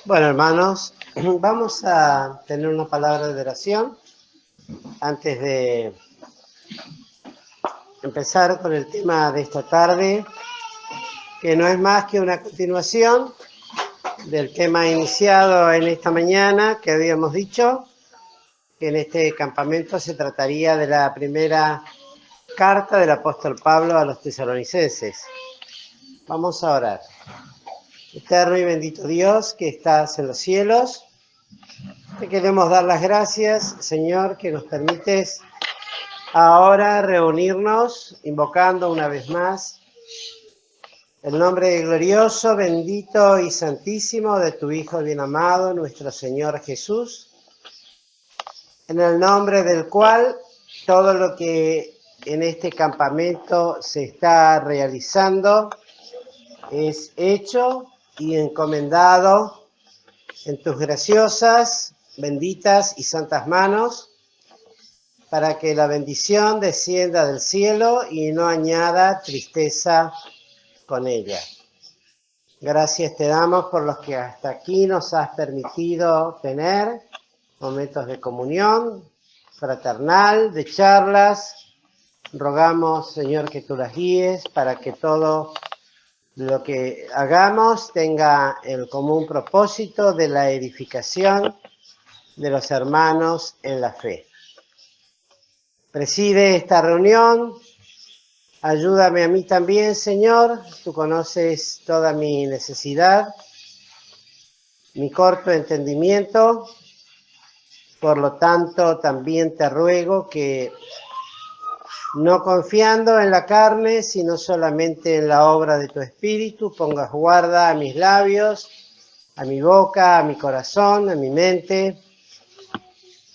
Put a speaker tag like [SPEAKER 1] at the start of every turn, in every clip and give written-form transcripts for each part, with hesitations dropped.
[SPEAKER 1] Bueno, hermanos, vamos a tener una palabra de oración antes de empezar con el tema de esta tarde, que no es más que una continuación del tema iniciado en esta mañana, que habíamos dicho que en este campamento se trataría de la primera carta del apóstol Pablo a los tesalonicenses. Vamos a orar. Eterno y bendito Dios que estás en los cielos, te queremos dar las gracias, Señor, que nos permites ahora reunirnos, invocando una vez más el nombre glorioso, bendito y santísimo de tu Hijo bien amado, nuestro Señor Jesús, en el nombre del cual todo lo que en este campamento se está realizando es hecho y encomendado en tus graciosas, benditas y santas manos, para que la bendición descienda del cielo y no añada tristeza con ella. Gracias te damos por los que hasta aquí nos has permitido tener momentos de comunión fraternal, de charlas. Rogamos, Señor, que tú las guíes para que todo lo que hagamos tenga el común propósito de la edificación de los hermanos en la fe. Preside esta reunión, ayúdame a mí también, Señor, tú conoces toda mi necesidad, mi corto entendimiento, por lo tanto también te ruego que, no confiando en la carne, sino solamente en la obra de tu Espíritu, pongas guarda a mis labios, a mi boca, a mi corazón, a mi mente,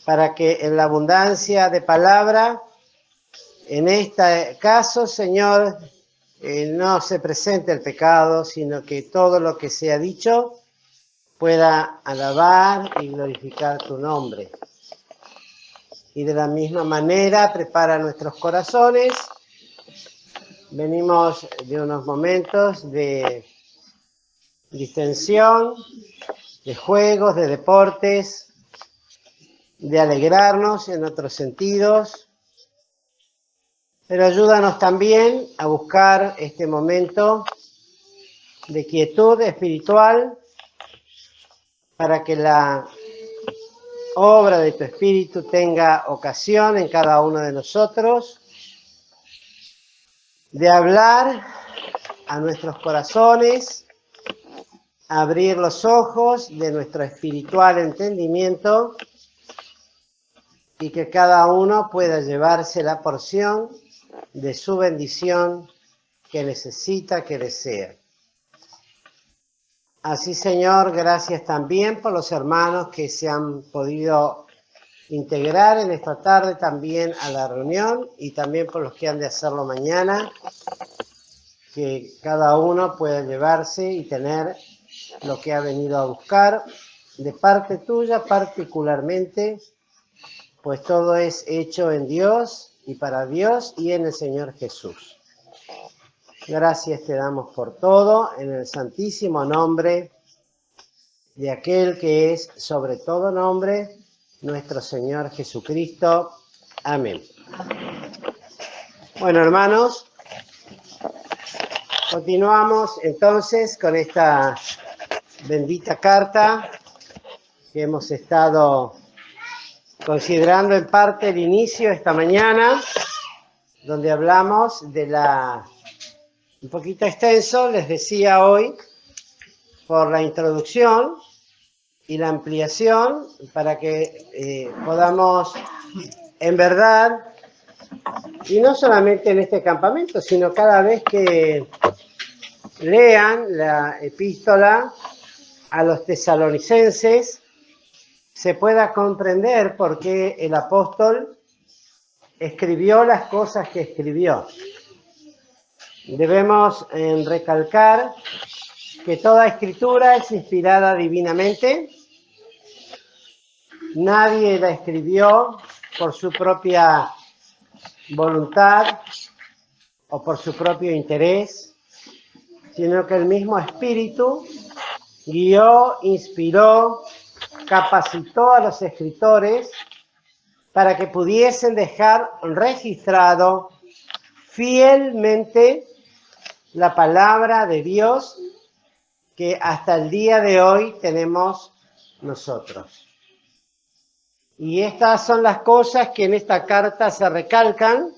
[SPEAKER 1] para que en la abundancia de palabra, en este caso, Señor, no se presente el pecado, sino que todo lo que sea dicho pueda alabar y glorificar tu nombre. Y de la misma manera, prepara nuestros corazones. Venimos de unos momentos de distensión, de juegos, de deportes, de alegrarnos en otros sentidos, pero ayúdanos también a buscar este momento de quietud espiritual para que la obra de tu Espíritu tenga ocasión en cada uno de nosotros de hablar a nuestros corazones, abrir los ojos de nuestro espiritual entendimiento y que cada uno pueda llevarse la porción de su bendición que necesita, que desea. Así, Señor, gracias también por los hermanos que se han podido integrar en esta tarde también a la reunión y también por los que han de hacerlo mañana, que cada uno pueda llevarse y tener lo que ha venido a buscar de parte tuya particularmente, pues todo es hecho en Dios y para Dios y en el Señor Jesús. Gracias te damos por todo, en el santísimo nombre de aquel que es sobre todo nombre, nuestro Señor Jesucristo. Amén. Bueno, hermanos, continuamos entonces con esta bendita carta que hemos estado considerando en parte el inicio esta mañana, donde hablamos de un poquito extenso, les decía hoy, por la introducción y la ampliación, para que podamos, en verdad, y no solamente en este campamento, sino cada vez que lean la epístola a los tesalonicenses, se pueda comprender por qué el apóstol escribió las cosas que escribió. Debemos recalcar que toda escritura es inspirada divinamente. Nadie la escribió por su propia voluntad o por su propio interés, sino que el mismo Espíritu guió, inspiró, capacitó a los escritores para que pudiesen dejar registrado fielmente la palabra de Dios que hasta el día de hoy tenemos nosotros. Y estas son las cosas que en esta carta se recalcan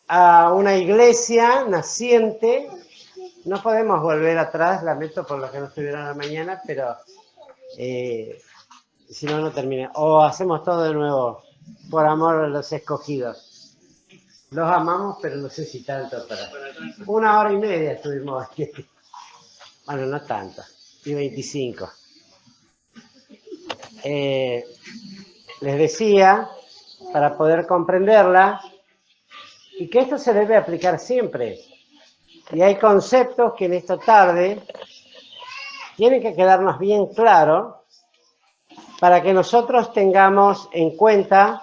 [SPEAKER 1] a una iglesia naciente. No podemos volver atrás, lamento por los que no estuvieron a la mañana, pero si no, no termina. O hacemos todo de nuevo, por amor a los escogidos. Los amamos, pero no sé si tanto para... 1 hora y media estuvimos aquí. Bueno, no tanto, y 25. Les decía, para poder comprenderla, y que esto se debe aplicar siempre. Y hay conceptos que en esta tarde tienen que quedarnos bien claros para que nosotros tengamos en cuenta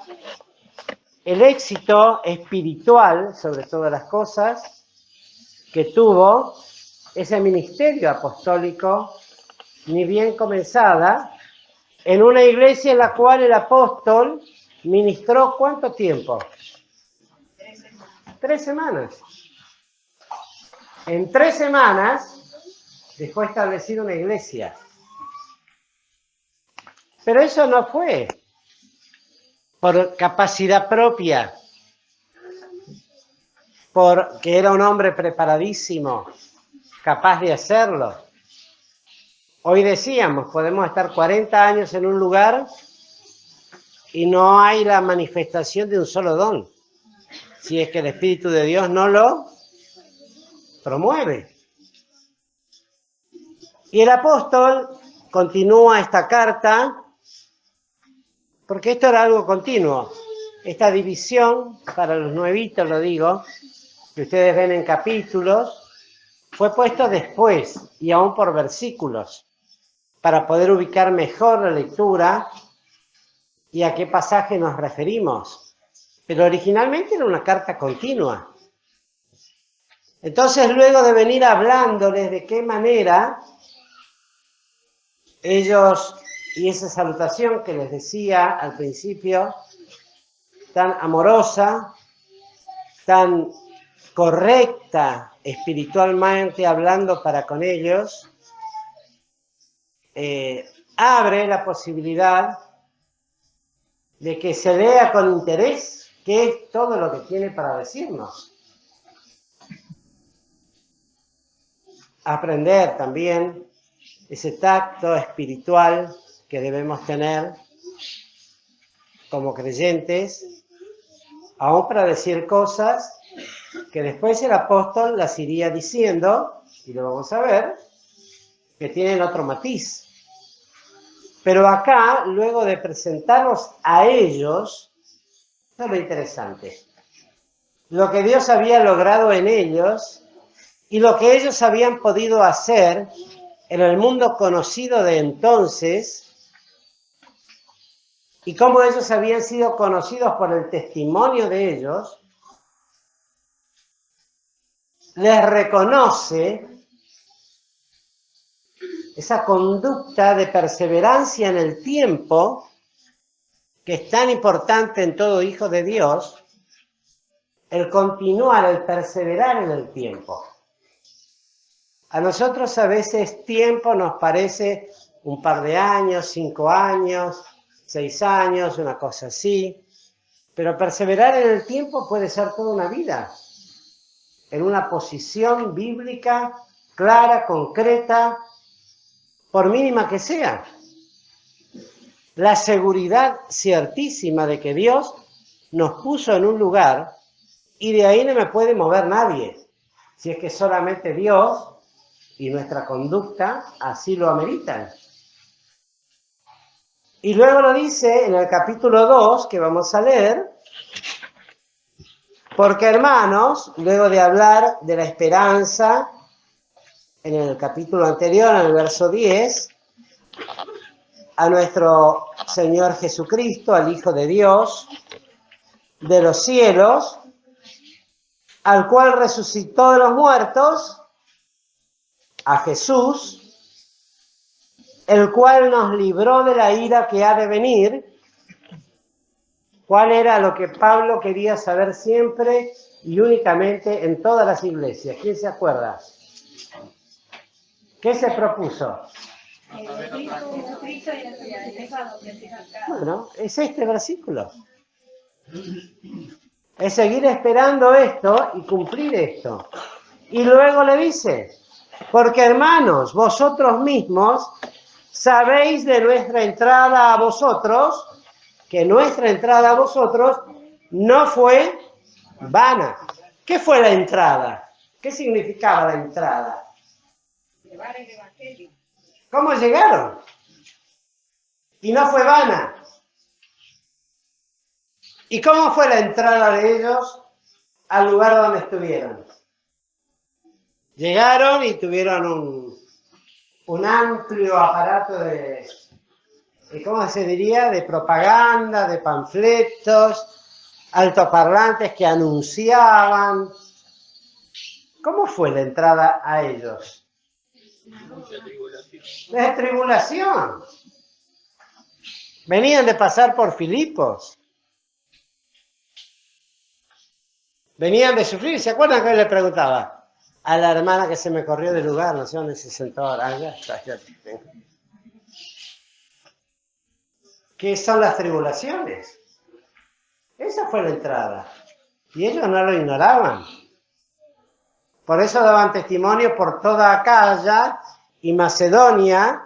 [SPEAKER 1] el éxito espiritual, sobre todas las cosas, que tuvo ese ministerio apostólico, ni bien comenzada, en una iglesia en la cual el apóstol ministró ¿cuánto tiempo? 3 semanas. En 3 semanas dejó establecida una iglesia. Pero eso no fue por capacidad propia, porque era un hombre preparadísimo, capaz de hacerlo. Hoy decíamos, podemos estar 40 años en un lugar y no hay la manifestación de un solo don, si es que el Espíritu de Dios no lo promueve. Y el apóstol continúa esta carta, porque esto era algo continuo. Esta división, para los nuevitos lo digo, que ustedes ven en capítulos, fue puesto después y aún por versículos, para poder ubicar mejor la lectura y a qué pasaje nos referimos. Pero originalmente era una carta continua. Entonces, luego de venir hablándoles de qué manera ellos, y esa salutación que les decía al principio, tan amorosa, tan correcta espiritualmente hablando para con ellos, abre la posibilidad de que se lea con interés qué es todo lo que tiene para decirnos. Aprender también ese tacto espiritual que debemos tener como creyentes, aún para decir cosas que después el apóstol las iría diciendo, y lo vamos a ver, que tienen otro matiz. Pero acá, luego de presentarlos a ellos, esto es lo interesante, lo que Dios había logrado en ellos y lo que ellos habían podido hacer en el mundo conocido de entonces, y cómo ellos habían sido conocidos por el testimonio de ellos, les reconoce esa conducta de perseverancia en el tiempo, que es tan importante en todo hijo de Dios, el continuar, el perseverar en el tiempo. A nosotros a veces tiempo nos parece un par de años, 5 años, 6 años, una cosa así, pero perseverar en el tiempo puede ser toda una vida, en una posición bíblica clara, concreta, por mínima que sea. La seguridad ciertísima de que Dios nos puso en un lugar y de ahí no me puede mover nadie, si es que solamente Dios y nuestra conducta así lo ameritan. Y luego lo dice en el capítulo 2, que vamos a leer, porque hermanos, luego de hablar de la esperanza, en el capítulo anterior, en el verso 10, a nuestro Señor Jesucristo, al Hijo de Dios, de los cielos, al cual resucitó de los muertos, a Jesús, el cual nos libró de la ira que ha de venir. ¿Cuál era lo que Pablo quería saber siempre y únicamente en todas las iglesias? ¿Quién se acuerda? ¿Qué se propuso? Bueno, es este versículo. Es seguir esperando esto y cumplir esto. Y luego le dice, porque hermanos, vosotros mismos sabéis de nuestra entrada a vosotros, que nuestra entrada a vosotros no fue vana. ¿Qué fue la entrada? ¿Qué significaba la entrada?
[SPEAKER 2] Llevar el evangelio.
[SPEAKER 1] ¿Cómo llegaron? Y no fue vana. ¿Y cómo fue la entrada de ellos al lugar donde estuvieron? Llegaron y tuvieron un amplio aparato de, ¿cómo se diría? De propaganda, de panfletos, altoparlantes que anunciaban. ¿Cómo fue la entrada a ellos? De tribulación. Venían de pasar por Filipos. Venían de sufrir. ¿Se acuerdan que él le preguntaba a la hermana que se me corrió del lugar? No sé dónde se sentó ahora. ¿Qué son las tribulaciones? Esa fue la entrada. Y ellos no lo ignoraban. Por eso daban testimonio por toda Acaya y Macedonia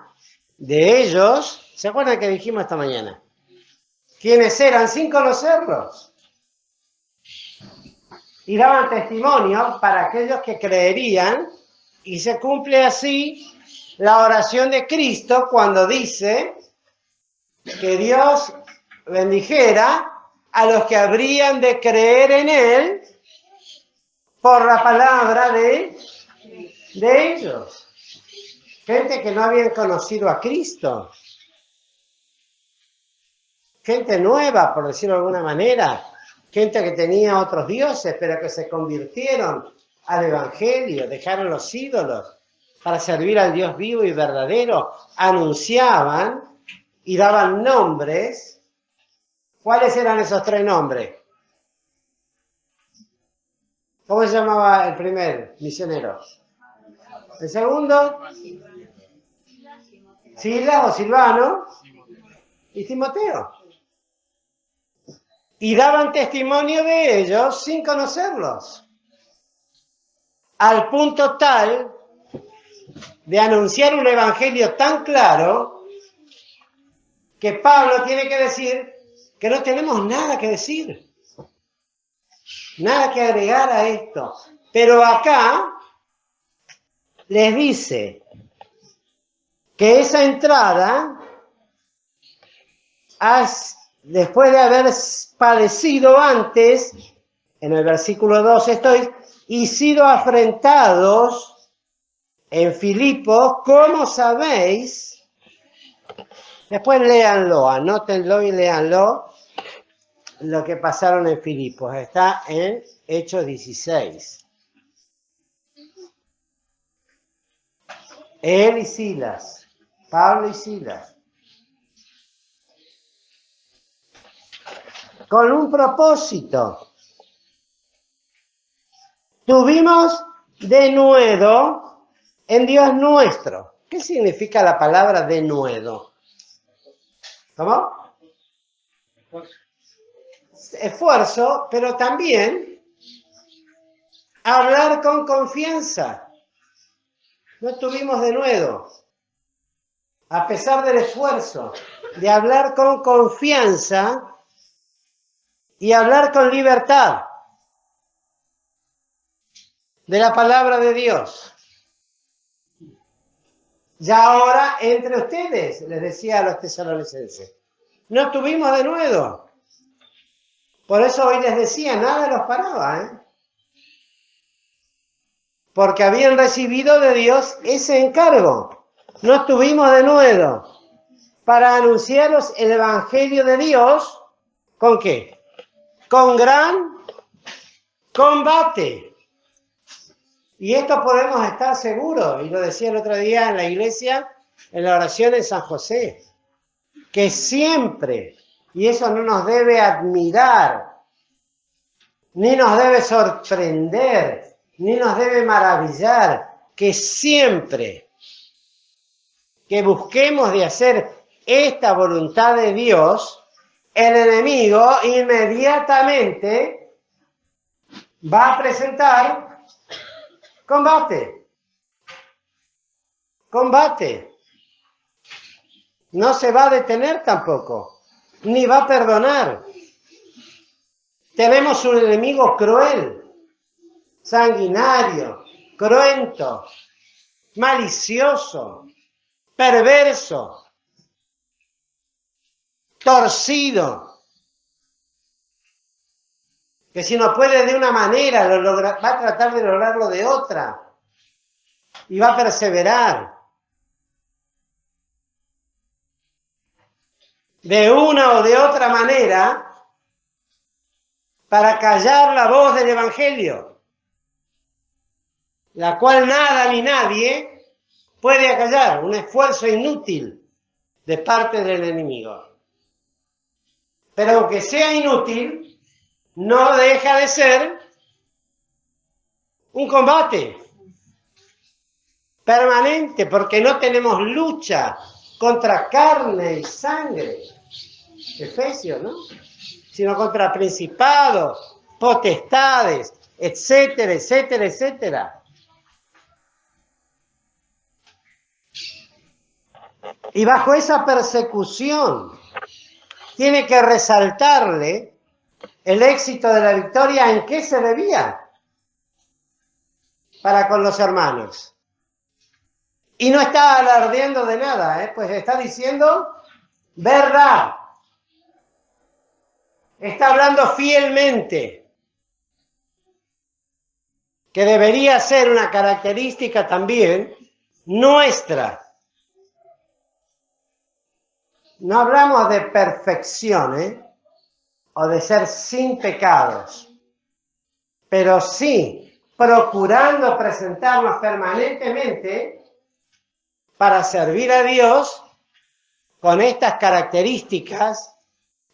[SPEAKER 1] de ellos. ¿Se acuerdan que dijimos esta mañana? ¿Quiénes eran sin conocerlos? Y daban testimonio para aquellos que creerían, y se cumple así la oración de Cristo cuando dice que Dios bendijera a los que habrían de creer en Él por la palabra de ellos. Gente que no habían conocido a Cristo. Gente nueva, por decirlo de alguna manera. Gente que tenía otros dioses, pero que se convirtieron al Evangelio, dejaron los ídolos para servir al Dios vivo y verdadero. Anunciaban y daban nombres. ¿Cuáles eran esos 3 nombres? ¿Cómo se llamaba el primer misionero? El segundo, Silas o Silvano y Timoteo. Y daban testimonio de ellos sin conocerlos. Al punto tal de anunciar un evangelio tan claro que Pablo tiene que decir que no tenemos nada que decir. Nada que agregar a esto. Pero acá les dice que esa entrada, después de haber padecido antes, en el versículo 2 estoy, y sido afrentados en Filipos, como sabéis, después léanlo, anótenlo y léanlo, lo que pasaron en Filipos, está en Hechos 16. Él y Silas, Pablo y Silas, con un propósito. Tuvimos denuedo en Dios nuestro. ¿Qué significa la palabra denuedo? ¿Cómo? Esfuerzo, pero también hablar con confianza. No tuvimos denuedo. A pesar del esfuerzo de hablar con confianza y hablar con libertad de la palabra de Dios. Ya ahora entre ustedes, les decía a los tesalonicenses, no tuvimos denuedo. Por eso hoy les decía, nada los paraba, porque habían recibido de Dios ese encargo. No tuvimos denuedo para anunciaros el Evangelio de Dios, ¿con qué? Con gran combate. Y esto podemos estar seguros, y lo decía el otro día en la iglesia, en la oración en San José, que siempre, y eso no nos debe admirar, ni nos debe sorprender, ni nos debe maravillar, que siempre que busquemos de hacer esta voluntad de Dios, el enemigo inmediatamente va a presentar combate. Combate. No se va a detener tampoco, ni va a perdonar. Tenemos un enemigo cruel, sanguinario, cruento, malicioso, perverso, torcido, que si no puede de una manera, va a tratar de lograrlo de otra, y va a perseverar. De una o de otra manera, para callar la voz del Evangelio, la cual nada ni nadie puede acallar, un esfuerzo inútil de parte del enemigo. Pero aunque sea inútil, no deja de ser un combate permanente, porque no tenemos lucha contra carne y sangre, Efesios, ¿no? Sino contra principados, potestades, etcétera, etcétera, etcétera. Y bajo esa persecución tiene que resaltarle el éxito de la victoria. ¿En qué se debía? Para con los hermanos. Y no está alardeando de nada, pues está diciendo verdad. Está hablando fielmente, que debería ser una característica también nuestra. No hablamos de perfección, o de ser sin pecados, pero sí procurando presentarnos permanentemente para servir a Dios con estas características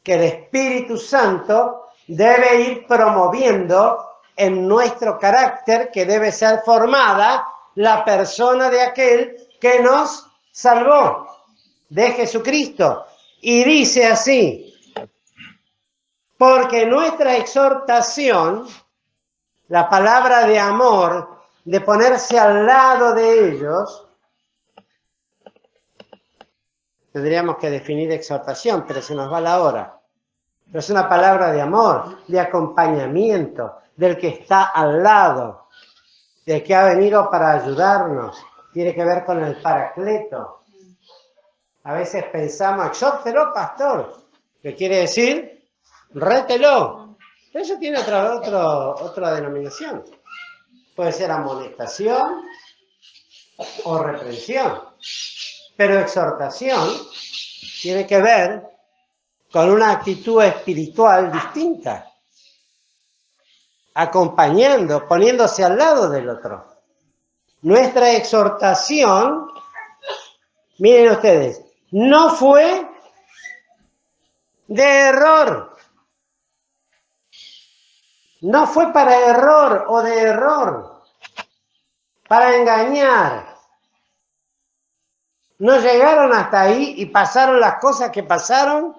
[SPEAKER 1] que el Espíritu Santo debe ir promoviendo en nuestro carácter, que debe ser formada la persona de aquel que nos salvó, de Jesucristo. Y dice así: porque nuestra exhortación, la palabra de amor, de ponerse al lado de ellos, tendríamos que definir exhortación, pero se nos va la hora. Pero es una palabra de amor, de acompañamiento, del que está al lado, del que ha venido para ayudarnos. Tiene que ver con el Paracleto. A veces pensamos, exhórtelo, pastor, que quiere decir, rételo. Pero eso tiene otra denominación. Puede ser amonestación o reprensión. Pero exhortación tiene que ver con una actitud espiritual distinta, acompañando, poniéndose al lado del otro. Nuestra exhortación, miren ustedes, no fue de error. No fue para error o de error, para engañar. No llegaron hasta ahí y pasaron las cosas que pasaron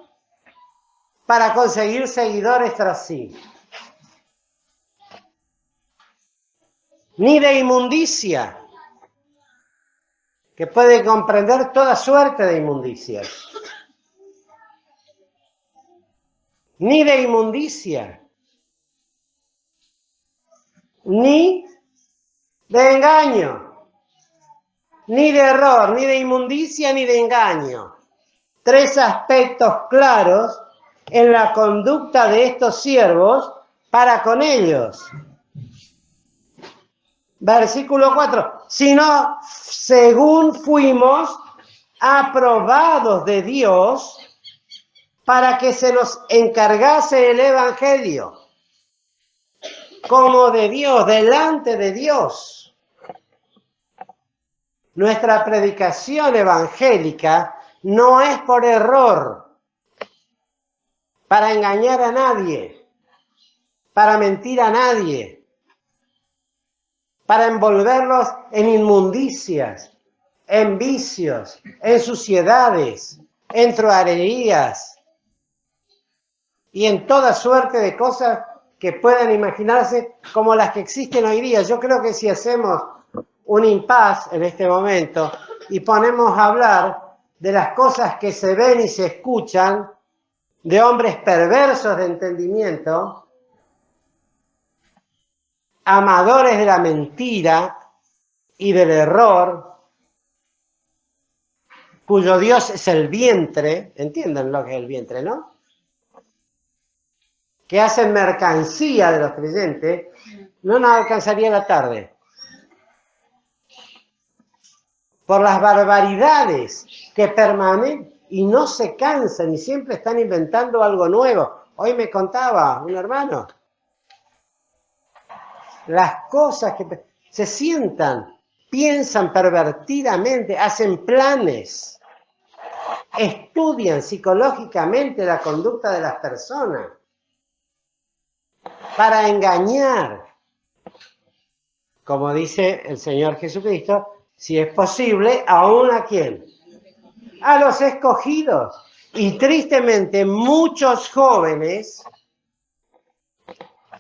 [SPEAKER 1] para conseguir seguidores tras sí. Ni de inmundicia, que puede comprender toda suerte de inmundicias. Ni de inmundicia, ni de engaño, ni de error, ni de inmundicia, ni de engaño. Tres aspectos claros en la conducta de estos siervos para con ellos. Versículo 4. Sino según fuimos aprobados de Dios para que se nos encargase el Evangelio, como de Dios, delante de Dios. Nuestra predicación evangélica no es por error, para engañar a nadie, para mentir a nadie, para envolverlos en inmundicias, en vicios, en suciedades, en truhanerías y en toda suerte de cosas que puedan imaginarse como las que existen hoy día. Yo creo que si hacemos un impasse en este momento y ponemos a hablar de las cosas que se ven y se escuchan de hombres perversos de entendimiento, amadores de la mentira y del error, cuyo Dios es el vientre, entienden lo que es el vientre, ¿no? Que hacen mercancía de los creyentes, no nos alcanzaría la tarde. Por las barbaridades que permanecen y no se cansan y siempre están inventando algo nuevo. Hoy me contaba un hermano, las cosas que se sientan, piensan pervertidamente, hacen planes, estudian psicológicamente la conducta de las personas para engañar, como dice el Señor Jesucristo, si es posible, ¿aún a quién? A los escogidos. Y tristemente muchos jóvenes,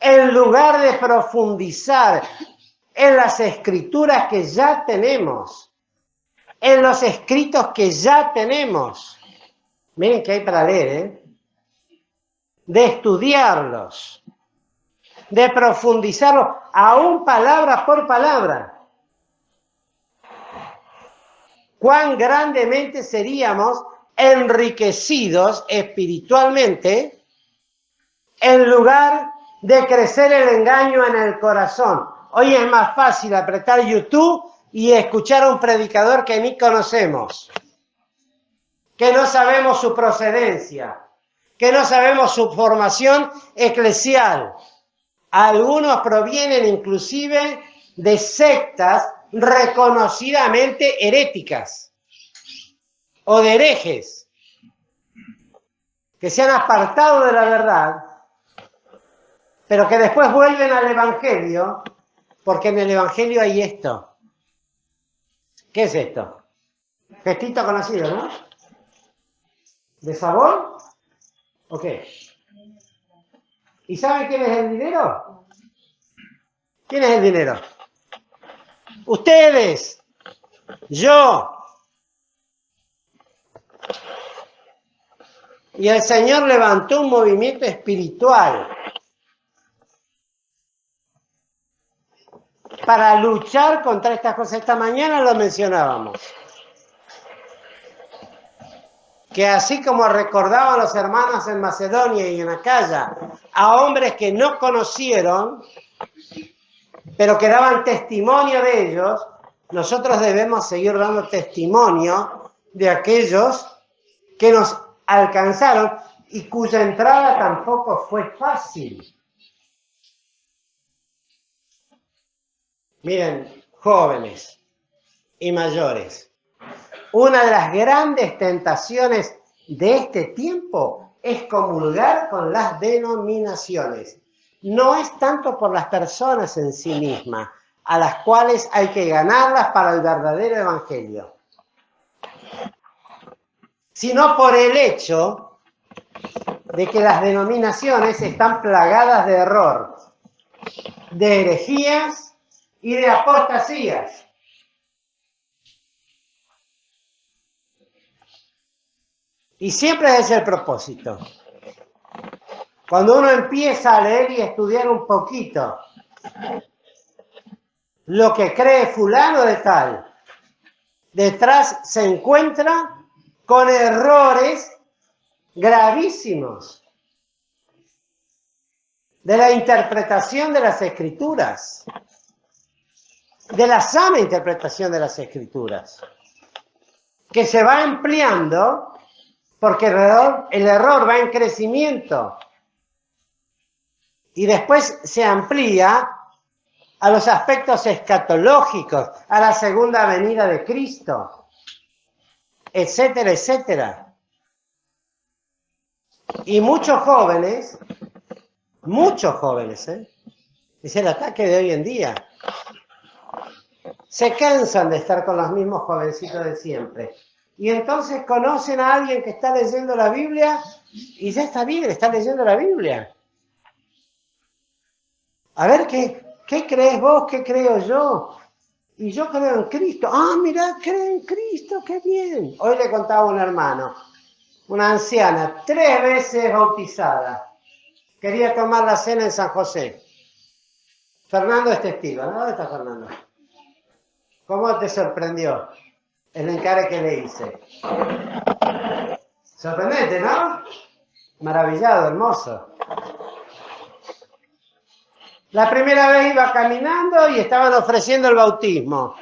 [SPEAKER 1] en lugar de profundizar en las escrituras que ya tenemos, en los escritos que ya tenemos, miren que hay para leer, de estudiarlos, de profundizarlos, aún palabra por palabra. Cuán grandemente seríamos enriquecidos espiritualmente en lugar de crecer el engaño en el corazón. Hoy es más fácil apretar YouTube y escuchar a un predicador que ni conocemos, que no sabemos su procedencia, que no sabemos su formación eclesial. Algunos provienen inclusive de sectas reconocidamente heréticas o de herejes que se han apartado de la verdad, pero que después vuelven al Evangelio, porque en el Evangelio hay esto. ¿Qué es esto? Gestito conocido, ¿no? ¿De sabor? ¿O qué? ¿Y saben quién es el dinero? ¿Quién es el dinero? Ustedes, yo. Y el Señor levantó un movimiento espiritual para luchar contra estas cosas. Esta mañana lo mencionábamos. Que así como recordaban los hermanos en Macedonia y en Acaya a hombres que no conocieron, pero que daban testimonio de ellos, nosotros debemos seguir dando testimonio de aquellos que nos alcanzaron y cuya entrada tampoco fue fácil. Miren, jóvenes y mayores, una de las grandes tentaciones de este tiempo es comulgar con las denominaciones. No es tanto por las personas en sí mismas, a las cuales hay que ganarlas para el verdadero evangelio, sino por el hecho de que las denominaciones están plagadas de error, de herejías y de apostasías. Y siempre es el propósito. Cuando uno empieza a leer y a estudiar un poquito lo que cree fulano de tal, detrás se encuentra con errores gravísimos de la interpretación de las Escrituras, de la sana interpretación de las Escrituras, que se va ampliando porque el error va en crecimiento y después se amplía a los aspectos escatológicos, a la segunda venida de Cristo, etcétera, etcétera. Y muchos jóvenes, es el ataque de hoy en día, se cansan de estar con los mismos jovencitos de siempre. Y entonces conocen a alguien que está leyendo la Biblia y ya está bien, está leyendo la Biblia. A ver, ¿qué crees vos? ¿Qué creo yo? Y yo creo en Cristo. Ah, mirá, cree en Cristo, qué bien. Hoy le contaba a un hermano, una anciana, 3 veces bautizada. Quería tomar la cena en San José. Fernando es testigo, ¿no? ¿Dónde está Fernando? ¿Cómo te sorprendió el encargue que le hice? Sorprendente, ¿no? Maravillado, hermoso. La primera vez iba caminando y estaban ofreciendo el bautismo,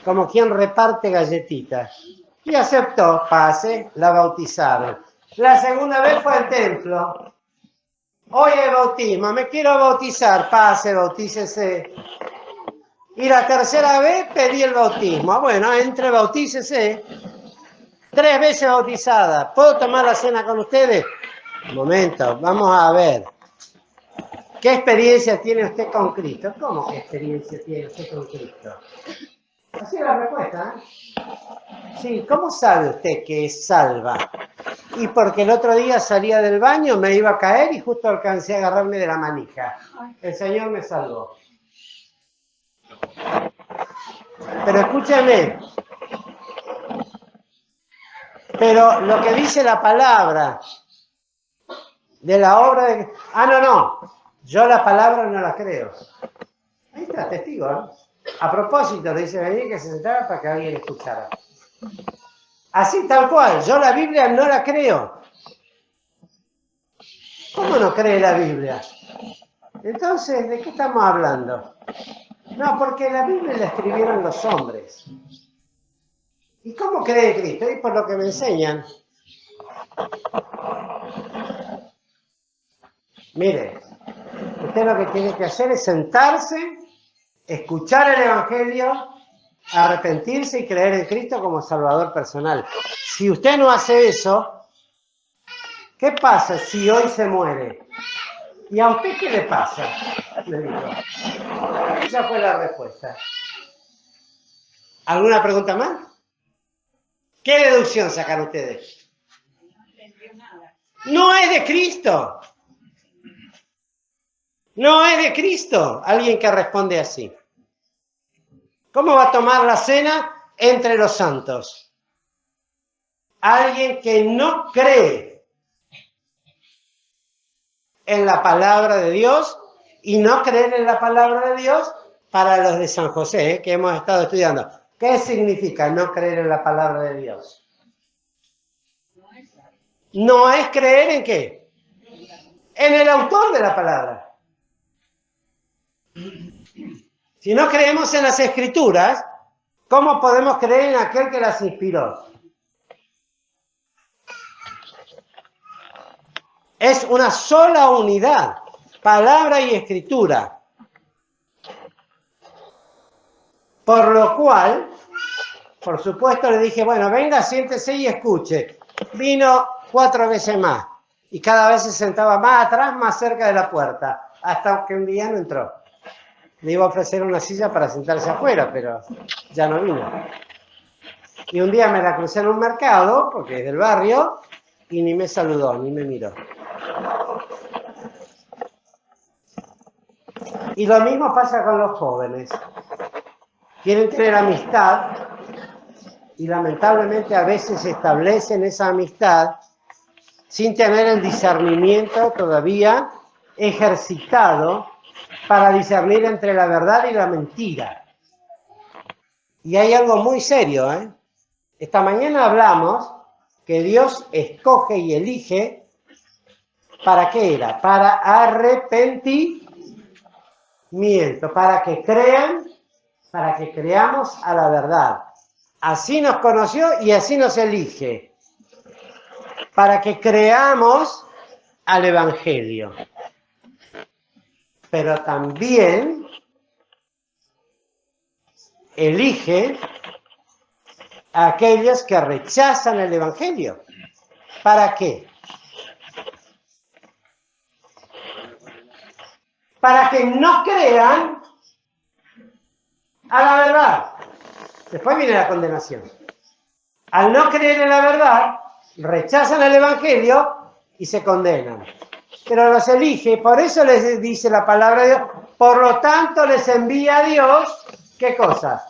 [SPEAKER 1] como quien reparte galletitas. Y aceptó, pase, la bautizaron. La segunda vez fue al templo. Hoy hay bautismo, me quiero bautizar, pase, bautícese. Y la tercera vez pedí el bautismo. Bueno, entre, bautícese. 3 veces bautizada. ¿Puedo tomar la cena con ustedes? Un momento, vamos a ver. ¿Qué experiencia tiene usted con Cristo? ¿Cómo qué experiencia tiene usted con Cristo? Así es la respuesta, ¿eh? Sí, ¿cómo sabe usted que es salva? Y porque el otro día salía del baño, me iba a caer y justo alcancé a agarrarme de la manija. El Señor me salvó. Pero escúcheme. Pero lo que dice la palabra de la obra de... Ah, no. Yo la palabra no la creo. Ahí está, testigo, ¿no? A propósito, le dice venir que se sentara para que alguien escuchara. Así tal cual, yo la Biblia no la creo. ¿Cómo no cree la Biblia? Entonces, ¿de qué estamos hablando? No, porque la Biblia la escribieron los hombres. ¿Y cómo cree Cristo? Y por lo que me enseñan. Mire, usted lo que tiene que hacer es sentarse, escuchar el Evangelio, arrepentirse y creer en Cristo como Salvador personal. Si usted no hace eso, ¿qué pasa si hoy se muere? ¿Y a usted qué le pasa? Le digo. Esa fue la respuesta. ¿Alguna pregunta más? ¿Qué deducción sacan ustedes?
[SPEAKER 2] No entendió nada.
[SPEAKER 1] No es de Cristo. No es de Cristo. Alguien que responde así. ¿Cómo va a tomar la cena entre los santos? Alguien que no cree en la palabra de Dios y no creer en la palabra de Dios para los de San José, que hemos estado estudiando. ¿Qué significa no creer en la palabra de Dios? No es creer en qué. En el autor de la palabra. Si no creemos en las Escrituras, ¿cómo podemos creer en aquel que las inspiró? Es una sola unidad, palabra y escritura. Por lo cual, por supuesto, le dije, bueno, venga, siéntese y escuche. Vino 4 veces más y cada vez se sentaba más atrás, más cerca de la puerta, hasta que un día no entró. Le iba a ofrecer una silla para sentarse afuera, pero ya no vino. Y un día me la crucé en un mercado, porque es del barrio, y ni me saludó, ni me miró. Y lo mismo pasa con los jóvenes. Quieren tener amistad y lamentablemente a veces establecen esa amistad sin tener el discernimiento todavía ejercitado para discernir entre la verdad y la mentira. Y hay algo muy serio, ¿eh? Esta mañana hablamos que Dios escoge y elige, ¿para qué era? Para arrepentimiento, para que crean, para que creamos a la verdad. Así nos conoció y así nos elige, para que creamos al Evangelio. Pero también elige a aquellos que rechazan el Evangelio. ¿Para qué? Para que no crean a la verdad. Después viene la condenación. Al no creer en la verdad, rechazan el Evangelio y se condenan. Pero los elige, por eso les dice la palabra de Dios, por lo tanto les envía a Dios, ¿qué cosa?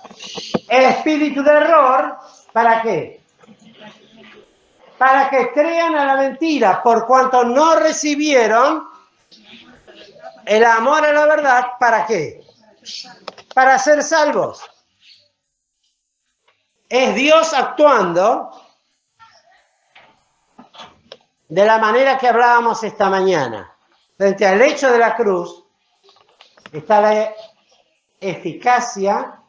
[SPEAKER 1] Espíritu de error, ¿para qué? Para que crean a la mentira, por cuanto no recibieron el amor a la verdad, ¿para qué? Para ser salvos. Es Dios actuando de la manera que hablábamos esta mañana. Frente al hecho de la cruz está la eficacia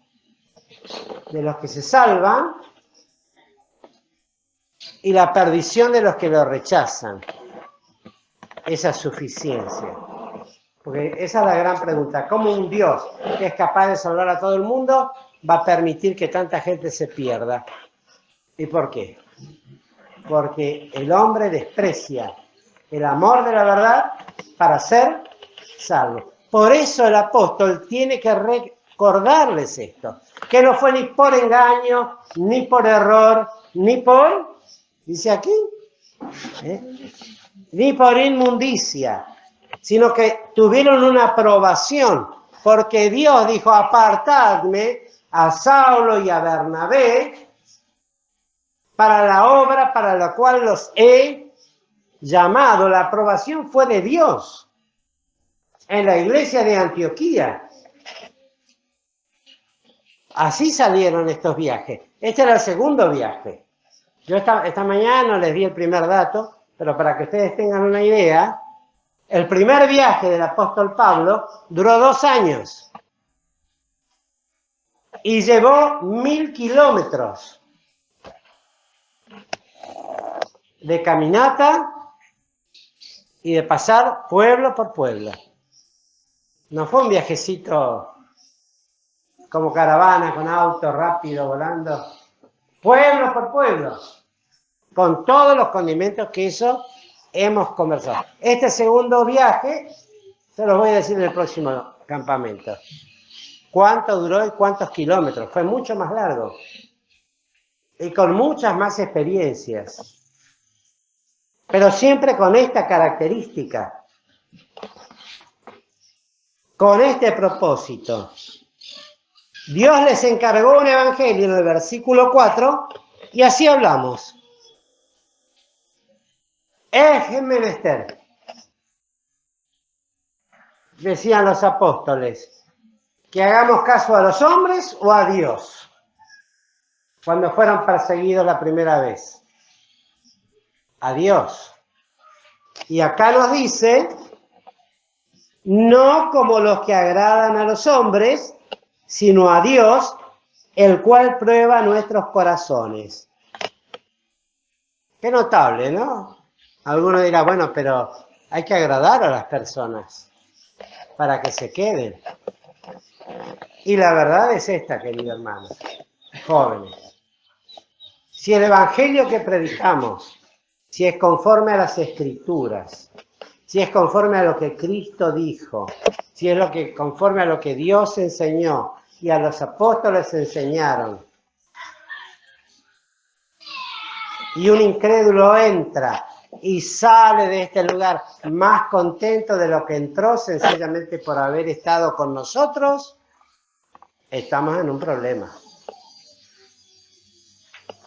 [SPEAKER 1] de los que se salvan y la perdición de los que lo rechazan. Esa suficiencia. Porque esa es la gran pregunta. ¿Cómo un Dios que es capaz de salvar a todo el mundo va a permitir que tanta gente se pierda? ¿Y por qué? Porque el hombre desprecia el amor de la verdad para ser salvo. Por eso el apóstol tiene que recordarles esto, que no fue ni por engaño, ni por error, ni por, dice aquí, ni por inmundicia, sino que tuvieron una aprobación, porque Dios dijo, apartadme a Saulo y a Bernabé para la obra para la cual los he llamado. La aprobación fue de Dios en la iglesia de Antioquía. Así salieron estos viajes. Este era el segundo viaje. Yo esta mañana les di el primer dato, pero para que ustedes tengan una idea, el primer viaje del apóstol Pablo duró 2 años y llevó 1000 kilómetros de caminata y de pasar pueblo por pueblo. No fue un viajecito como caravana, con auto rápido, volando. Pueblo por pueblo. Con todos los condimentos que eso hemos conversado. Este segundo viaje, se los voy a decir en el próximo campamento. ¿Cuánto duró y cuántos kilómetros? Fue mucho más largo. Y con muchas más experiencias. Pero siempre con esta característica. Con este propósito. Dios les encargó un evangelio en el versículo 4 y así hablamos. Es menester, decían los apóstoles, que hagamos caso a los hombres o a Dios cuando fueron perseguidos la primera vez. A Dios. Y acá nos dice, no como los que agradan a los hombres, sino a Dios, el cual prueba nuestros corazones. Qué notable, ¿no? Alguno dirá, bueno, pero hay que agradar a las personas para que se queden. Y la verdad es esta, queridos hermanos, jóvenes. Si el evangelio que predicamos, si es conforme a las Escrituras, si es conforme a lo que Cristo dijo, si es conforme a lo que Dios enseñó y a los apóstoles enseñaron, y un incrédulo entra y sale de este lugar más contento de lo que entró, sencillamente por haber estado con nosotros, estamos en un problema.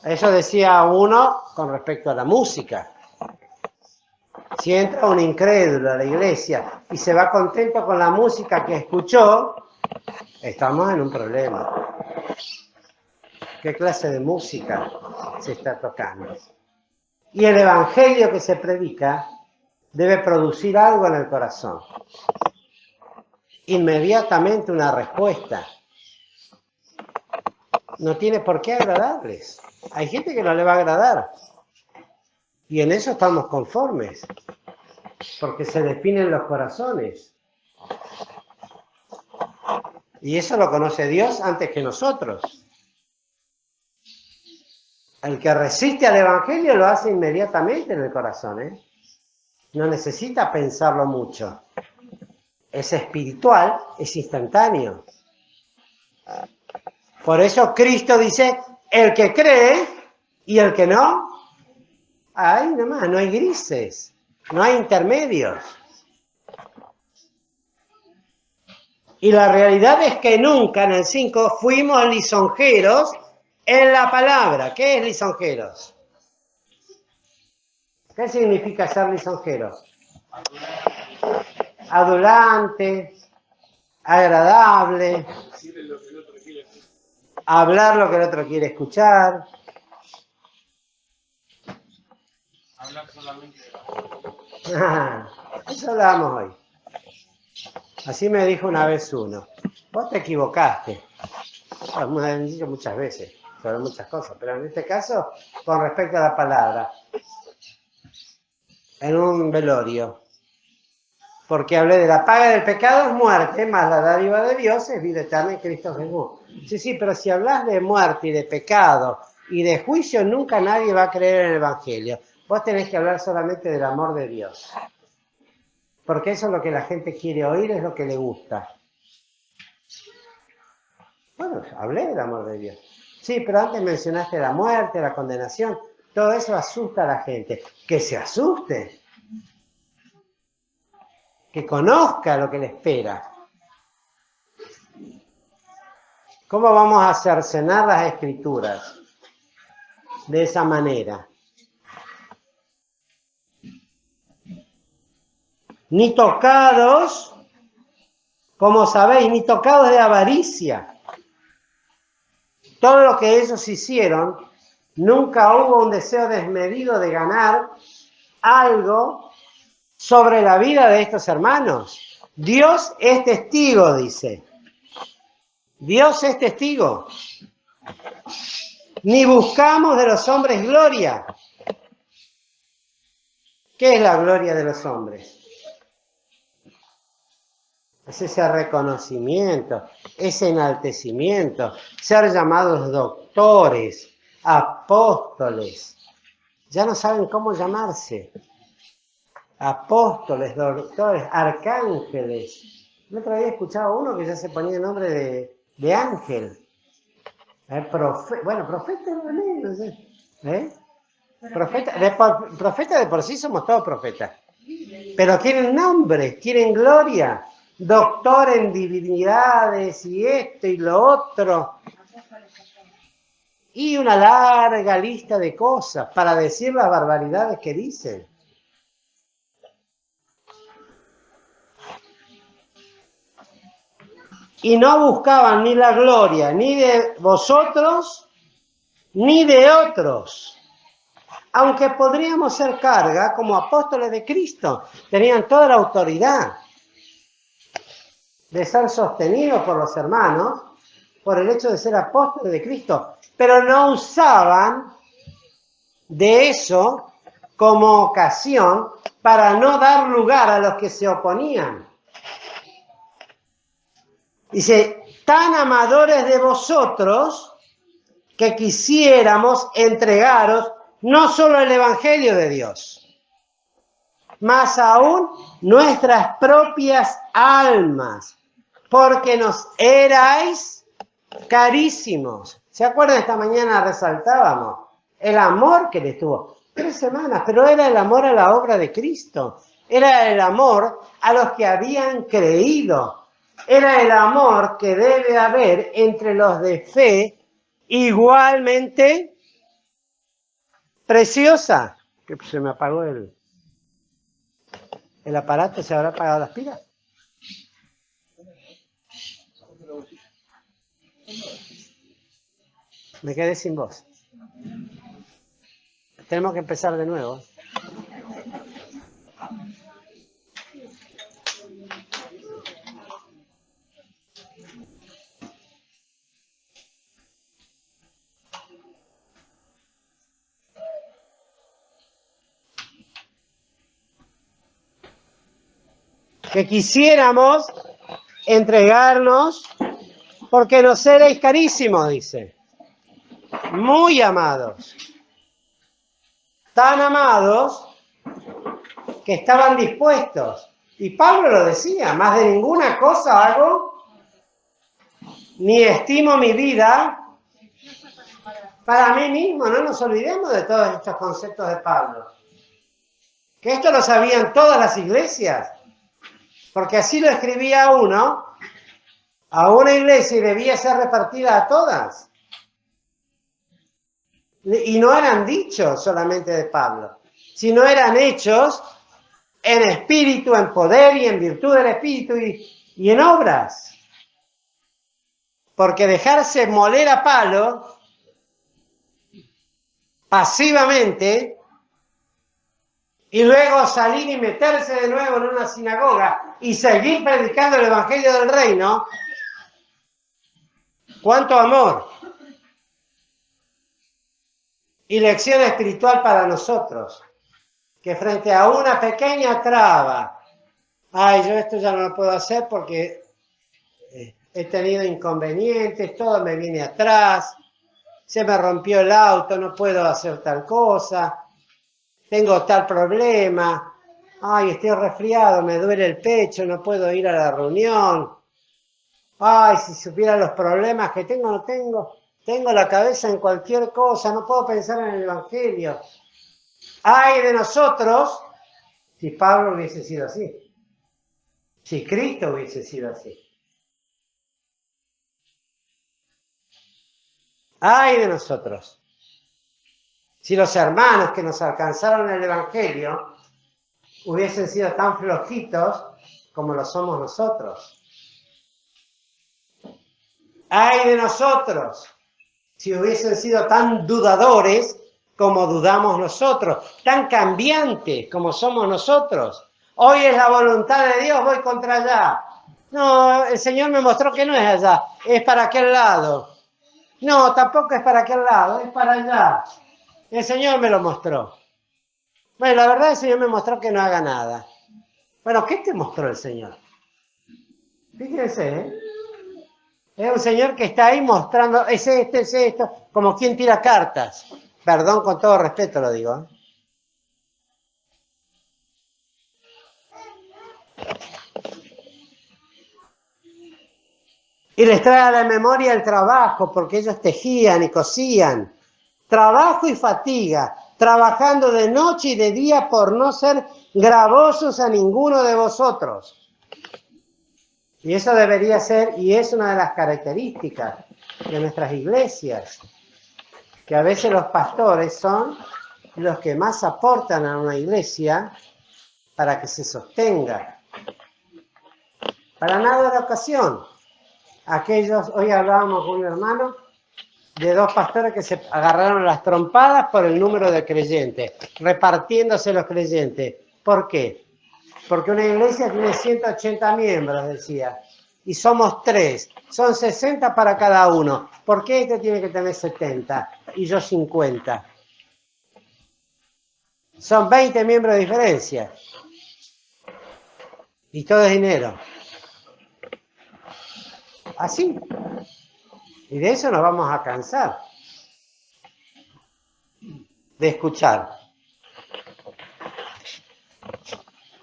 [SPEAKER 1] Eso decía uno con respecto a la música. Si entra un incrédulo a la iglesia y se va contento con la música que escuchó, estamos en un problema. ¿Qué clase de música se está tocando? Y el evangelio que se predica debe producir algo en el corazón. Inmediatamente una respuesta. No tiene por qué agradarles. Hay gente que no le va a agradar. Y en eso estamos conformes. Porque se definen los corazones. Y eso lo conoce Dios antes que nosotros. El que resiste al Evangelio lo hace inmediatamente en el corazón, ¿eh? No necesita pensarlo mucho. Es espiritual, es instantáneo. Por eso Cristo dice, el que cree y el que no, ahí nomás, no hay grises, no hay intermedios. Y la realidad es que nunca en el 5 fuimos lisonjeros en la palabra. ¿Qué es lisonjeros? ¿Qué significa ser lisonjero? Adulante, agradable, hablar lo que el otro quiere escuchar.
[SPEAKER 3] Hablar solamente de
[SPEAKER 1] Eso hablamos hoy. Así me dijo una vez uno. Vos te equivocaste. Me han dicho muchas veces sobre muchas cosas, pero en este caso, con respecto a la palabra, en un velorio. Porque hablé de la paga del pecado es muerte, más la dádiva de Dios es vida eterna en Cristo Jesús. Sí, pero si hablas de muerte y de pecado y de juicio, nunca nadie va a creer en el Evangelio. Vos tenés que hablar solamente del amor de Dios. Porque eso es lo que la gente quiere oír, es lo que le gusta. Bueno, hablé del amor de Dios. Sí, pero antes mencionaste la muerte, la condenación. Todo eso asusta a la gente. Que se asuste. Que conozca lo que le espera. ¿Cómo vamos a cercenar las Escrituras? De esa manera. Ni tocados, como sabéis, ni tocados de avaricia. Todo lo que ellos hicieron, nunca hubo un deseo desmedido de ganar algo sobre la vida de estos hermanos. Dios es testigo, dice. Dios es testigo. Ni buscamos de los hombres gloria. ¿Qué es la gloria de los hombres? Es ese reconocimiento, ese enaltecimiento, ser llamados doctores, apóstoles. Ya no saben cómo llamarse. Apóstoles, doctores, arcángeles. El otro día escuchaba uno que ya se ponía el nombre de ángel. Profeta no es, no sé. Profeta de por sí somos todos profetas. Pero quieren nombres, quieren gloria. Doctor en divinidades y esto y lo otro. Y una larga lista de cosas para decir las barbaridades que dicen. Y no buscaban ni la gloria, ni de vosotros, ni de otros. Aunque podríamos ser carga como apóstoles de Cristo, tenían toda la autoridad de ser sostenidos por los hermanos por el hecho de ser apóstoles de Cristo, pero no usaban de eso como ocasión para no dar lugar a los que se oponían. Dice, tan amadores de vosotros que quisiéramos entregaros no solo el Evangelio de Dios, más aún nuestras propias almas, porque nos erais carísimos. ¿Se acuerdan? Esta mañana resaltábamos el amor que les tuvo. 3 semanas, pero era el amor a la obra de Cristo. Era el amor a los que habían creído. Era el amor que debe haber entre los de fe igualmente preciosa. Que se me apagó el aparato, ¿se habrá apagado las pilas? Me quedé sin voz. Tenemos que empezar de nuevo. Que quisiéramos entregarnos Porque nos seréis carísimos, dice. Muy amados. Tan amados que estaban dispuestos. Y Pablo lo decía, más de ninguna cosa hago, ni estimo mi vida para mí mismo. No nos olvidemos de todos estos conceptos de Pablo. Que esto lo sabían todas las iglesias. Porque así lo escribía uno a una iglesia y debía ser repartida a todas. Y no eran dichos solamente de Pablo, sino eran hechos en espíritu, en poder y en virtud del espíritu y en obras. Porque dejarse moler a palo pasivamente y luego salir y meterse de nuevo en una sinagoga y seguir predicando el evangelio del reino, ¡cuánto amor! Y lección espiritual para nosotros, que frente a una pequeña traba, ay, yo esto ya no lo puedo hacer porque he tenido inconvenientes, todo me viene atrás, se me rompió el auto, no puedo hacer tal cosa, tengo tal problema, ay, estoy resfriado, me duele el pecho, no puedo ir a la reunión, ay, si supiera los problemas que tengo, no tengo. Tengo la cabeza en cualquier cosa, no puedo pensar en el Evangelio. ¡Ay de nosotros! Si Pablo hubiese sido así. Si Cristo hubiese sido así. ¡Ay de nosotros! Si los hermanos que nos alcanzaron el Evangelio hubiesen sido tan flojitos como lo somos nosotros. ¡Ay de nosotros! Si hubiesen sido tan dudadores como dudamos nosotros, tan cambiantes como somos nosotros. Hoy es la voluntad de Dios, voy contra allá. No, el Señor me mostró que no es allá, es para aquel lado. No, tampoco es para aquel lado, es para allá. El Señor me lo mostró. Bueno, la verdad el Señor me mostró que no haga nada. Bueno, ¿qué te mostró el Señor? Fíjense, ¿eh? Es un señor que está ahí mostrando, es esto, como quien tira cartas. Perdón, con todo respeto lo digo. Y les trae a la memoria el trabajo, porque ellos tejían y cosían. Trabajo y fatiga, trabajando de noche y de día por no ser gravosos a ninguno de vosotros. Y eso debería ser, y es una de las características de nuestras iglesias, que a veces los pastores son los que más aportan a una iglesia para que se sostenga. Para nada de ocasión. Hoy hablábamos con un hermano de dos pastores que se agarraron las trompadas por el número de creyentes, repartiéndose los creyentes. ¿Por qué? Porque una iglesia tiene 180 miembros, decía, y somos 3, son 60 para cada uno. ¿Por qué este tiene que tener 70 y yo 50? Son 20 miembros de diferencia. Y todo es dinero. Así. Y de eso nos vamos a cansar. De escuchar.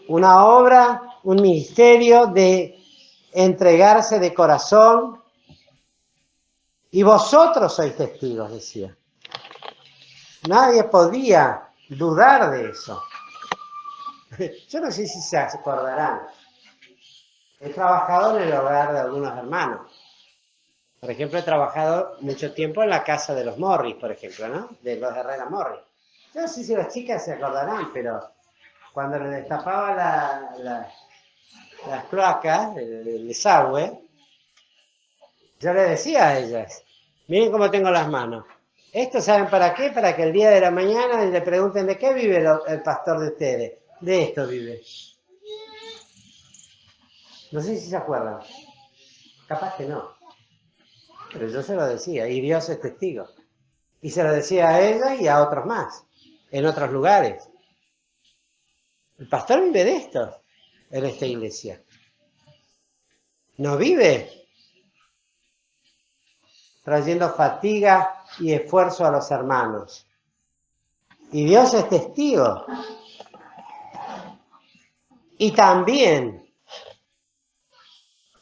[SPEAKER 1] Una obra, un ministerio de entregarse de corazón. Y vosotros sois testigos, decía. Nadie podía dudar de eso. Yo no sé si se acordarán. He trabajado en el hogar de algunos hermanos. Por ejemplo, he trabajado mucho tiempo en la casa de los Morris, por ejemplo, ¿no? De los Herrera Morris. Yo no sé si las chicas se acordarán, pero cuando le destapaba las cloacas, el desagüe, yo le decía a ellas, miren cómo tengo las manos. ¿Esto saben para qué? Para que el día de la mañana le pregunten de qué vive el pastor de ustedes. De esto vive. No sé si se acuerdan. Capaz que no. Pero yo se lo decía, y Dios es testigo. Y se lo decía a ella y a otros más, en otros lugares. El pastor vive de esto, en esta iglesia. No vive trayendo fatiga y esfuerzo a los hermanos. Y Dios es testigo. Y también,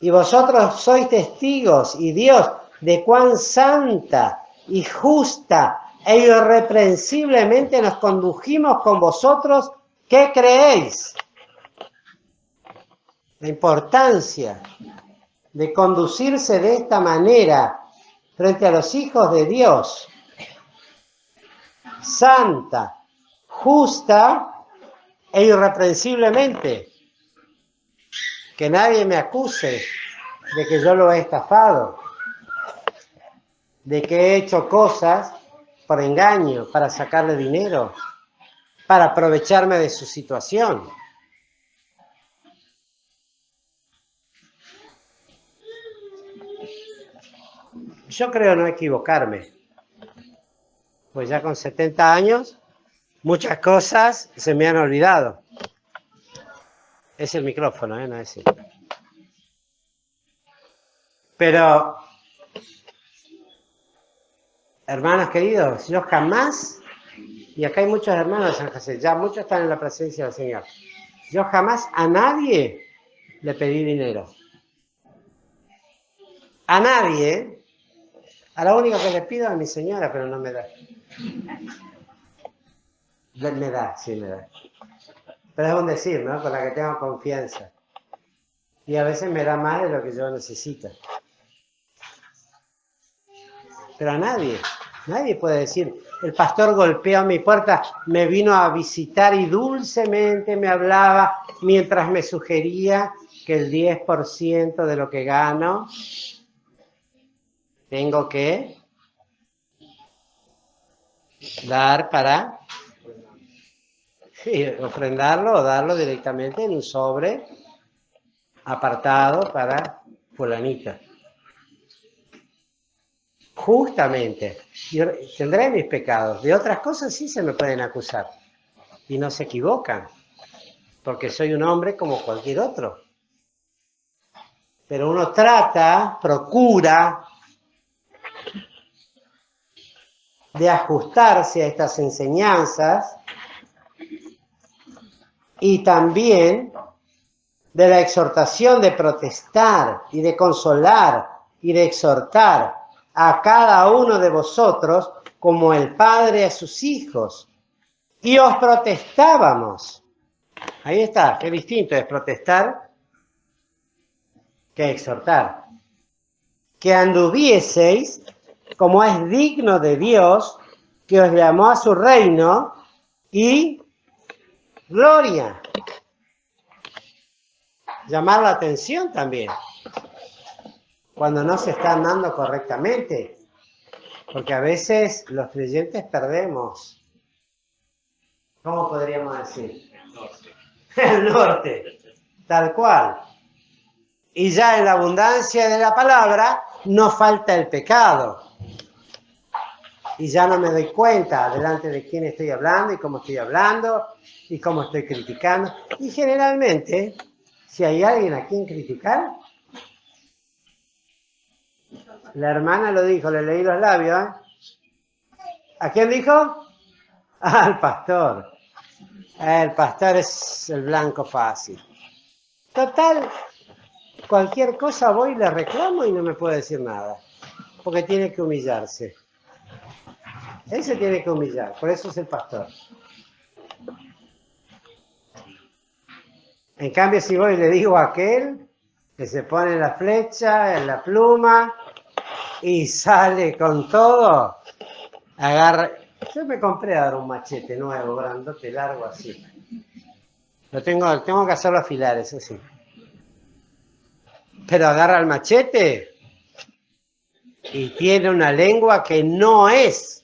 [SPEAKER 1] y vosotros sois testigos, y Dios, de cuán santa y justa e irreprensiblemente nos condujimos con vosotros, ¿qué creéis? La importancia de conducirse de esta manera frente a los hijos de Dios, santa, justa e irreprensiblemente. Que nadie me acuse de que yo lo he estafado, de que he hecho cosas por engaño, para sacarle dinero, para aprovecharme de su situación. Yo creo no equivocarme, pues ya con 70 años muchas cosas se me han olvidado. Es el micrófono, no es el... Pero, hermanos queridos, yo jamás, y acá hay muchos hermanos de San José, ya muchos están en la presencia del Señor, yo jamás a nadie le pedí dinero. A nadie. A la única que le pido es a mi señora, pero no me da. Me da, sí me da. Pero es un decir, ¿no? Con la que tengo confianza. Y a veces me da más de lo que yo necesito. Pero a nadie. Nadie puede decir, el pastor golpeó mi puerta, me vino a visitar y dulcemente me hablaba mientras me sugería que el 10% de lo que gano tengo que dar para ofrendarlo o darlo directamente en un sobre apartado para fulanita. Justamente, yo tendré mis pecados. De otras cosas sí se me pueden acusar. Y no se equivocan, porque soy un hombre como cualquier otro. Pero uno procura de ajustarse a estas enseñanzas y también de la exhortación de protestar y de consolar y de exhortar a cada uno de vosotros como el Padre a sus hijos. Y os protestábamos. Ahí está, qué distinto es protestar que exhortar. Que anduvieseis como es digno de Dios, que os llamó a su reino y gloria. Llamar la atención también, cuando no se está andando correctamente, porque a veces los creyentes perdemos, ¿cómo podríamos decir? El norte, tal cual. Y ya en la abundancia de la palabra no falta el pecado. Y ya no me doy cuenta delante de quién estoy hablando y cómo estoy hablando y cómo estoy criticando. Y generalmente, si hay alguien a quien criticar, la hermana lo dijo, le leí los labios, ¿eh? ¿A quién dijo? Al pastor. El pastor es el blanco fácil. Total, cualquier cosa voy y le reclamo y no me puede decir nada, porque tiene que humillarse. Él se tiene que humillar, por eso es el pastor. En cambio, si voy y le digo a aquel que se pone la flecha, en la pluma y sale con todo, agarra. Yo me compré ahora un machete nuevo, grandote, largo así. Tengo que hacerlo afilar, eso sí. Pero agarra el machete y tiene una lengua que no es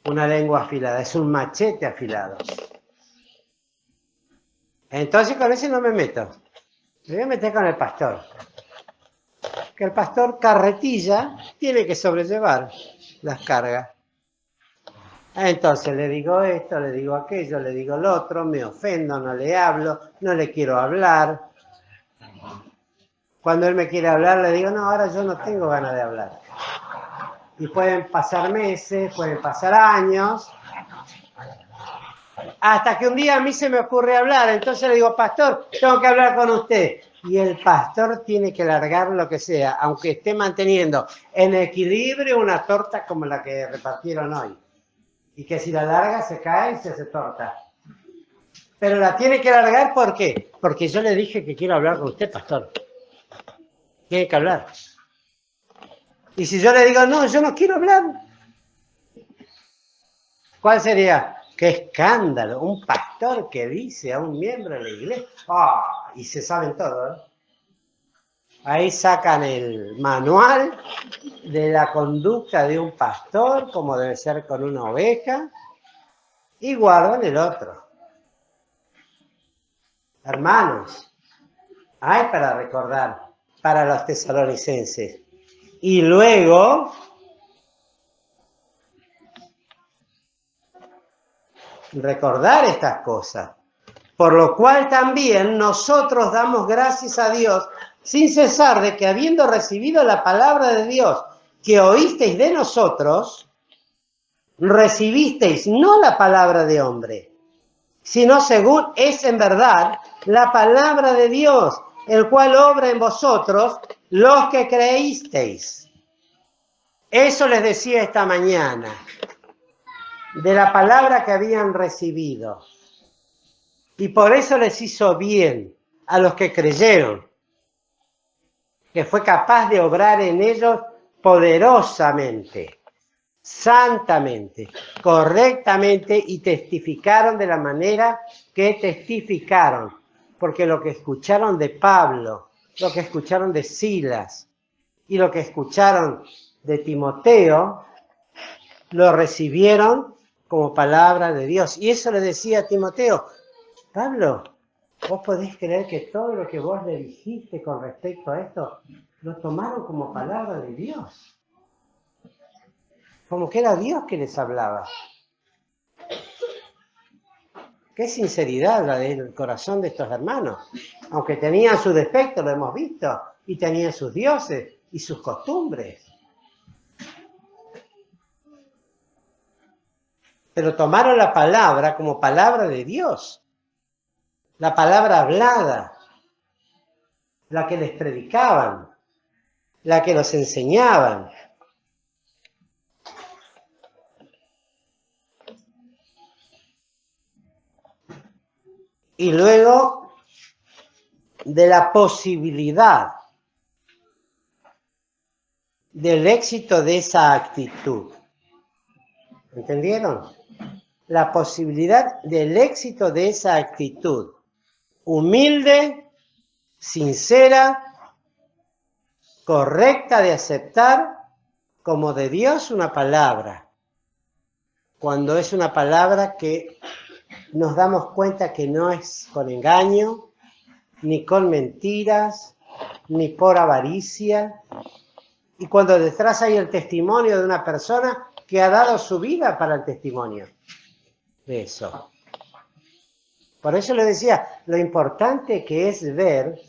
[SPEAKER 1] una lengua afilada, es un machete afilado. Entonces con ese no me meto. Me voy a meter con el pastor. Que el pastor carretilla tiene que sobrellevar las cargas. Entonces le digo esto, le digo aquello, le digo lo otro, me ofendo, no le hablo, no le quiero hablar. Cuando él me quiere hablar, le digo, no, ahora yo no tengo ganas de hablar. Y pueden pasar meses, pueden pasar años, hasta que un día a mí se me ocurre hablar. Entonces le digo, pastor, tengo que hablar con usted. Y el pastor tiene que largar lo que sea, aunque esté manteniendo en equilibrio una torta como la que repartieron hoy. Y que si la larga se cae y se hace torta. Pero la tiene que largar, ¿por qué? Porque yo le dije que quiero hablar con usted, pastor. Tiene que hablar. Y si yo le digo, no, yo no quiero hablar, ¿cuál sería? ¡Qué escándalo! Un pastor que dice a un miembro de la iglesia. ¡Oh! Y se saben todo, ¿eh? Ahí sacan el manual de la conducta de un pastor, como debe ser con una oveja, y guardan el otro. Hermanos, hay para recordar para los tesalonicenses. Y luego recordar estas cosas. Por lo cual también nosotros damos gracias a Dios sin cesar de que habiendo recibido la palabra de Dios que oísteis de nosotros, recibisteis no la palabra de hombre, sino según es en verdad la palabra de Dios, el cual obra en vosotros los que creísteis. Eso les decía esta mañana, de la palabra que habían recibido. Y por eso les hizo bien a los que creyeron, que fue capaz de obrar en ellos poderosamente, santamente, correctamente, y testificaron de la manera que testificaron, porque lo que escucharon de Pablo, lo que escucharon de Silas y lo que escucharon de Timoteo, lo recibieron como palabra de Dios. Y eso le decía a Timoteo, Pablo, ¿vos podés creer que todo lo que vos le dijiste con respecto a esto, lo tomaron como palabra de Dios? Como que era Dios que les hablaba. Qué sinceridad la del corazón de estos hermanos. Aunque tenían sus defectos, lo hemos visto, y tenían sus dioses y sus costumbres. Pero tomaron la palabra como palabra de Dios. La palabra hablada, la que les predicaban, la que los enseñaban. Y luego de la posibilidad del éxito de esa actitud. ¿Entendieron? La posibilidad del éxito de esa actitud. Humilde, sincera, correcta de aceptar como de Dios una palabra. Cuando es una palabra que nos damos cuenta que no es con engaño, ni con mentiras, ni por avaricia. Y cuando detrás hay el testimonio de una persona que ha dado su vida para el testimonio de eso. Por eso les decía, lo importante que es ver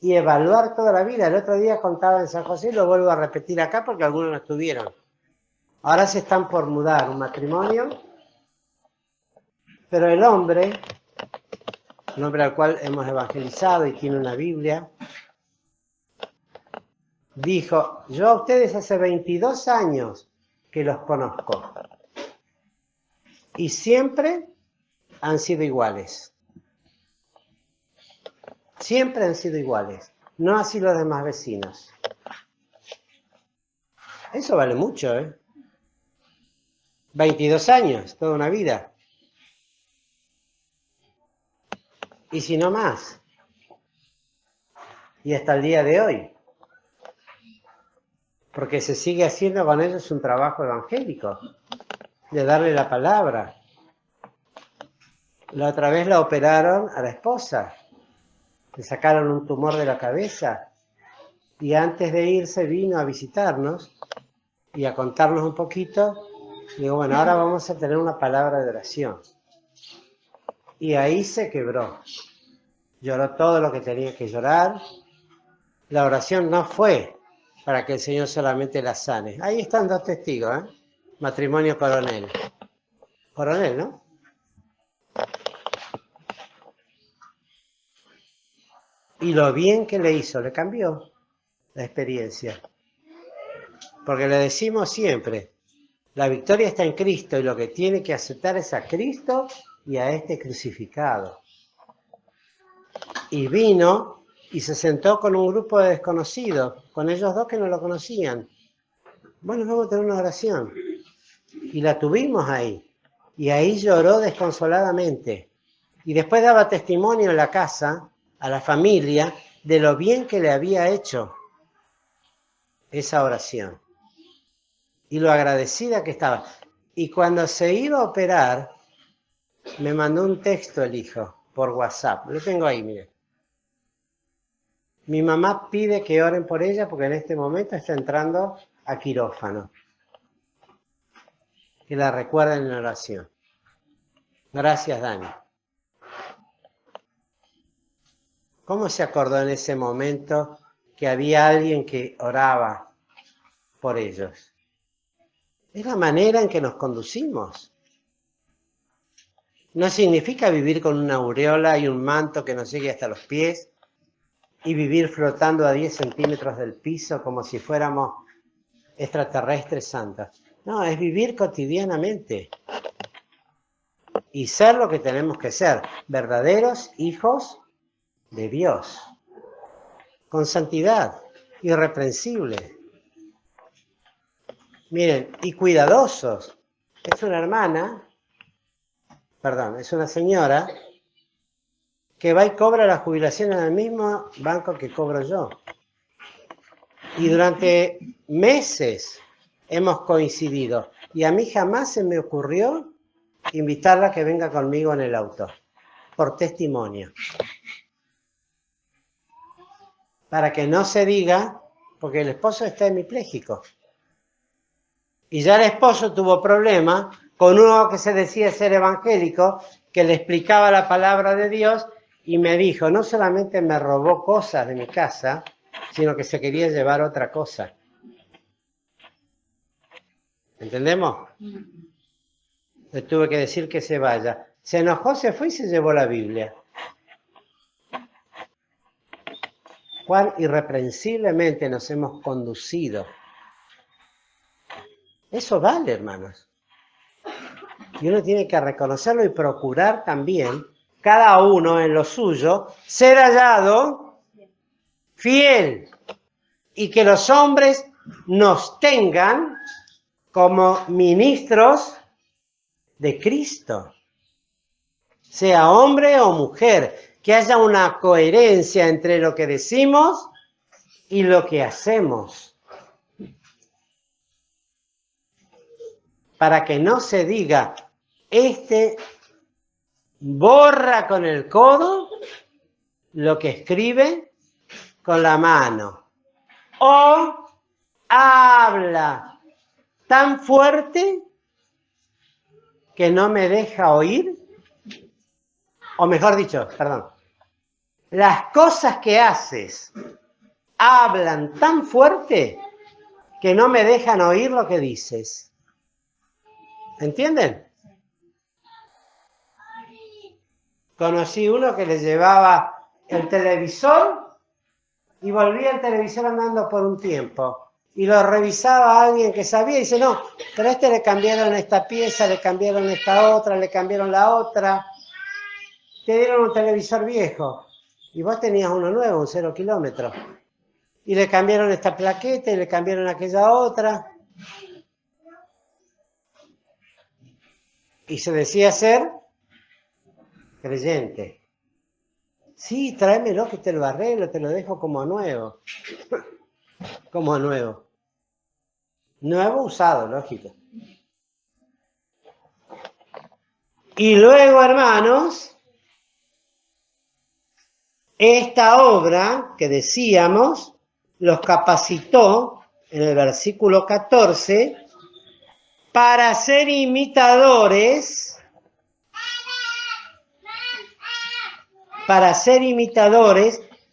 [SPEAKER 1] y evaluar toda la vida. El otro día contaba en San José, lo vuelvo a repetir acá porque algunos no estuvieron. Ahora se están por mudar un matrimonio, pero el hombre al cual hemos evangelizado y tiene una Biblia, dijo, yo a ustedes hace 22 años que los conozco y siempre han sido iguales. Siempre han sido iguales, no así los demás vecinos. Eso vale mucho, ¿eh? 22 años, toda una vida. Y si no más. Y hasta el día de hoy. Porque se sigue haciendo con ellos un trabajo evangélico, de darle la palabra. La otra vez la operaron a la esposa, le sacaron un tumor de la cabeza y antes de irse vino a visitarnos y a contarnos un poquito. Digo, bueno, ahora vamos a tener una palabra de oración. Y ahí se quebró. Lloró todo lo que tenía que llorar La oración no fue para que el Señor solamente la sane. Ahí están dos testigos, ¿eh? Matrimonio Coronel. Coronel, ¿no? Y lo bien que le hizo, le cambió la experiencia. Porque le decimos siempre, la victoria está en Cristo y lo que tiene que aceptar es a Cristo y a este crucificado. Y vino y se sentó con un grupo de desconocidos, con ellos dos que no lo conocían. Bueno, vamos a tener una oración. Y la tuvimos ahí. Y ahí lloró desconsoladamente. Y después daba testimonio en la casa, a la familia, de lo bien que le había hecho esa oración. Y lo agradecida que estaba. Y cuando se iba a operar, me mandó un texto el hijo, por WhatsApp. Lo tengo ahí, miren. Mi mamá pide que oren por ella porque en este momento está entrando a quirófano. Que la recuerden en oración. Gracias, Dani. ¿Cómo se acordó en ese momento que había alguien que oraba por ellos? Es la manera en que nos conducimos. No significa vivir con una aureola y un manto que nos llegue hasta los pies y vivir flotando a 10 centímetros del piso como si fuéramos extraterrestres santos. No, es vivir cotidianamente y ser lo que tenemos que ser, verdaderos hijos de Dios, con santidad, irreprensible. Miren, y cuidadosos. Es una señora que va y cobra la jubilación en el mismo banco que cobro yo. Y durante meses hemos coincidido. Y a mí jamás se me ocurrió invitarla a que venga conmigo en el auto, por testimonio. Para que no se diga, porque el esposo está hemipléjico. Y ya el esposo tuvo problemas con uno que se decía ser evangélico, que le explicaba la palabra de Dios y me dijo, no solamente me robó cosas de mi casa, sino que se quería llevar otra cosa. ¿Entendemos? Le tuve que decir que se vaya. Se enojó, se fue y se llevó la Biblia. Cuán irreprensiblemente nos hemos conducido. Eso vale, hermanos. Y uno tiene que reconocerlo y procurar también, cada uno en lo suyo, ser hallado fiel. Y que los hombres nos tengan como ministros de Cristo. Sea hombre o mujer, que haya una coherencia entre lo que decimos y lo que hacemos. Para que no se diga, este borra con el codo lo que escribe con la mano. O habla tan fuerte que no me deja oír. O mejor dicho, perdón. Las cosas que haces hablan tan fuerte que no me dejan oír lo que dices. ¿Entienden? Conocí uno que le llevaba el televisor y volvía el televisor andando por un tiempo. Y lo revisaba a alguien que sabía y dice, no, pero a este le cambiaron esta pieza, le cambiaron esta otra, le cambiaron la otra. Te dieron un televisor viejo y vos tenías uno nuevo, un 0 kilómetros. Y le cambiaron esta plaqueta y le cambiaron aquella otra. Y se decía ser creyente. Sí, tráemelo que te lo arreglo, te lo dejo como nuevo. Como nuevo. Nuevo usado, lógico. Y luego, hermanos, esta obra que decíamos los capacitó en el versículo 14 para ser imitadores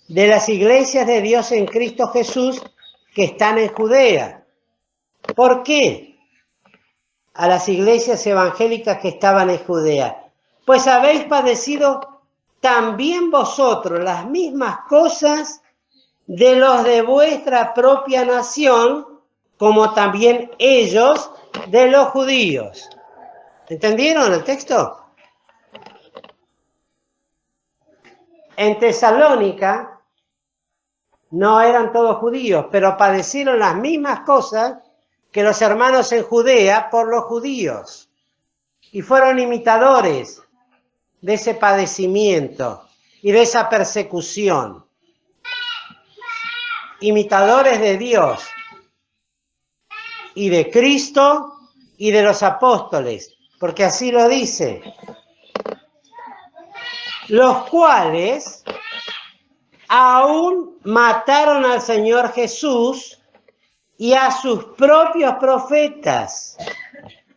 [SPEAKER 1] de las iglesias de Dios en Cristo Jesús que están en Judea. ¿Por qué? A las iglesias evangélicas que estaban en Judea. Pues habéis padecido también vosotros las mismas cosas de los de vuestra propia nación, como también ellos de los judíos. ¿Entendieron el texto? En Tesalónica no eran todos judíos, pero padecieron las mismas cosas que los hermanos en Judea por los judíos. Y fueron imitadores de ese padecimiento y de esa persecución. Imitadores de Dios y de Cristo y de los apóstoles, porque así lo dice. Los cuales aún mataron al Señor Jesús y a sus propios profetas,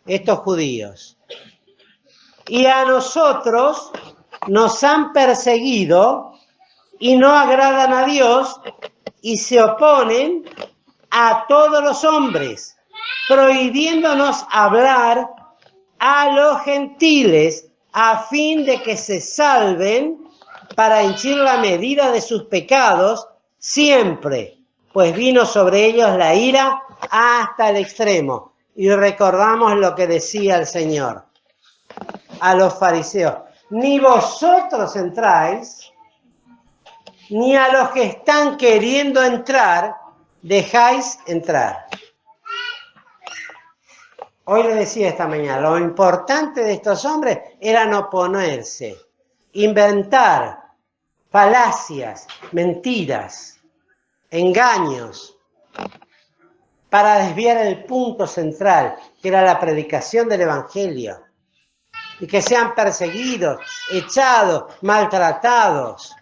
[SPEAKER 1] estos judíos. Y a nosotros nos han perseguido y no agradan a Dios y se oponen a todos los hombres, prohibiéndonos hablar a los gentiles a fin de que se salven para henchir la medida de sus pecados siempre, pues vino sobre ellos la ira hasta el extremo. Y recordamos lo que decía el Señor a los fariseos: ni vosotros entráis, ni a los que están queriendo entrar dejáis entrar. Hoy le decía esta mañana, lo importante de estos hombres era no oponerse, inventar falacias, mentiras, engaños, para desviar el punto central, que era la predicación del Evangelio, y que sean perseguidos, echados, maltratados.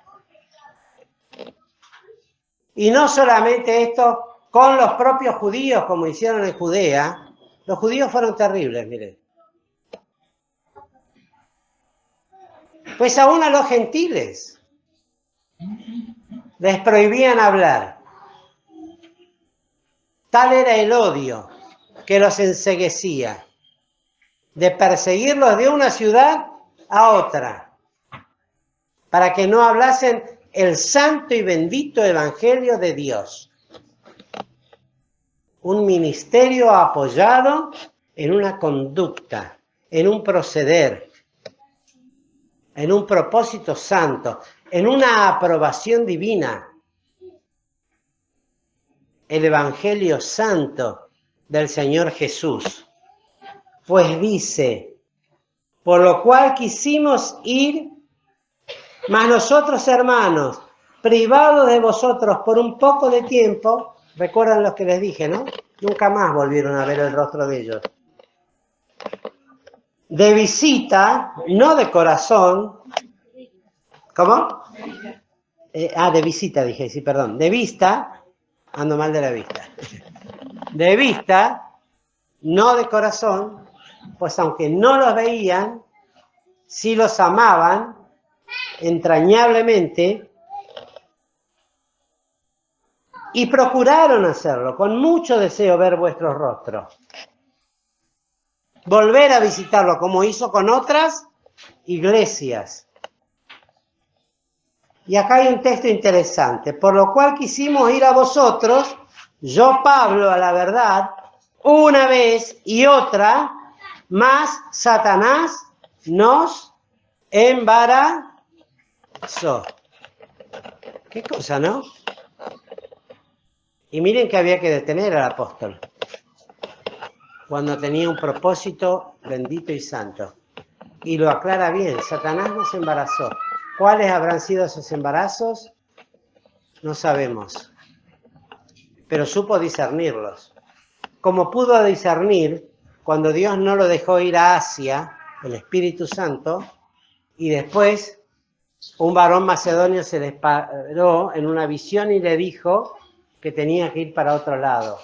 [SPEAKER 1] Y no solamente esto con los propios judíos, como hicieron en Judea. Los judíos fueron terribles, miren. Pues aún a los gentiles les prohibían hablar. Tal era el odio que los enceguecía, de perseguirlos de una ciudad a otra, para que no hablasen el santo y bendito evangelio de Dios. Un ministerio apoyado en una conducta, en un proceder, en un propósito santo, en una aprobación divina. El evangelio santo del Señor Jesús. Pues dice, por lo cual quisimos ir, mas nosotros, hermanos, privados de vosotros por un poco de tiempo. ¿Recuerdan los que les dije, no? Nunca más volvieron a ver el rostro de ellos. De visita, no de corazón. ¿Cómo? De visita dije, sí, perdón. De vista, ando mal de la vista. De vista, no de corazón, pues aunque no los veían, sí los amaban entrañablemente, y procuraron hacerlo con mucho deseo ver vuestros rostros. Volver a visitarlo como hizo con otras iglesias. Y acá hay un texto interesante. Por lo cual quisimos ir a vosotros, yo Pablo, a la verdad, una vez y otra, mas Satanás nos embarazó. ¿Qué cosa, no? Y miren que había que detener al apóstol cuando tenía un propósito bendito y santo. Y lo aclara bien, Satanás nos embarazó. ¿Cuáles habrán sido esos embarazos? No sabemos. Pero supo discernirlos. Como pudo discernir cuando Dios no lo dejó ir a Asia, el Espíritu Santo, y después un varón macedonio se les paró en una visión y le dijo que tenía que ir para otro lado.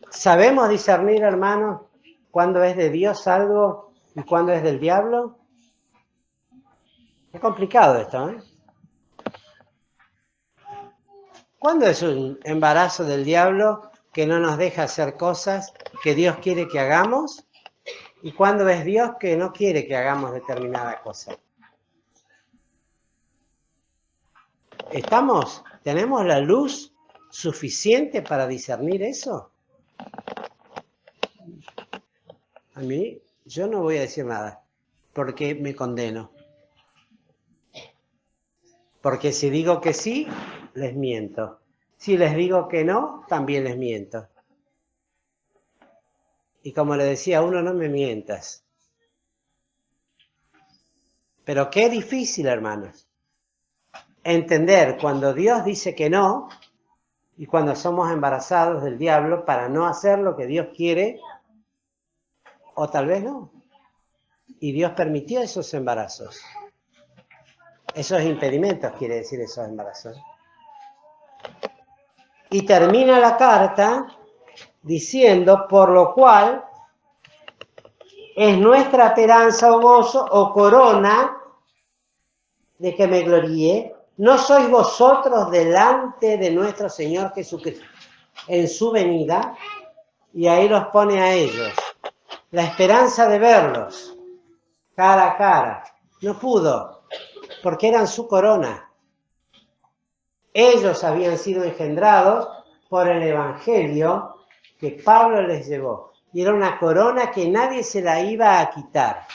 [SPEAKER 1] ¿Sabemos discernir, hermanos, cuándo es de Dios algo y cuándo es del diablo? Es complicado esto, ¿eh? ¿Cuándo es un embarazo del diablo que no nos deja hacer cosas que Dios quiere que hagamos? ¿Y cuándo es Dios que no quiere que hagamos determinada cosa? ¿Tenemos la luz suficiente para discernir eso? A mí, yo no voy a decir nada, porque me condeno. Porque si digo que sí, les miento. Si les digo que no, también les miento. Y como le decía a uno, no me mientas. Pero qué difícil, hermanos, entender cuando Dios dice que no y cuando somos embarazados del diablo para no hacer lo que Dios quiere, o tal vez no. Y Dios permitió esos embarazos. Esos impedimentos, quiere decir esos embarazos. Y termina la carta diciendo, por lo cual es nuestra esperanza o gozo o corona de que me gloríe. ¿No sois vosotros delante de nuestro Señor Jesucristo en su venida? Y ahí los pone a ellos. La esperanza de verlos cara a cara. No pudo, porque eran su corona. Ellos habían sido engendrados por el Evangelio que Pablo les llevó. Y era una corona que nadie se la iba a quitar.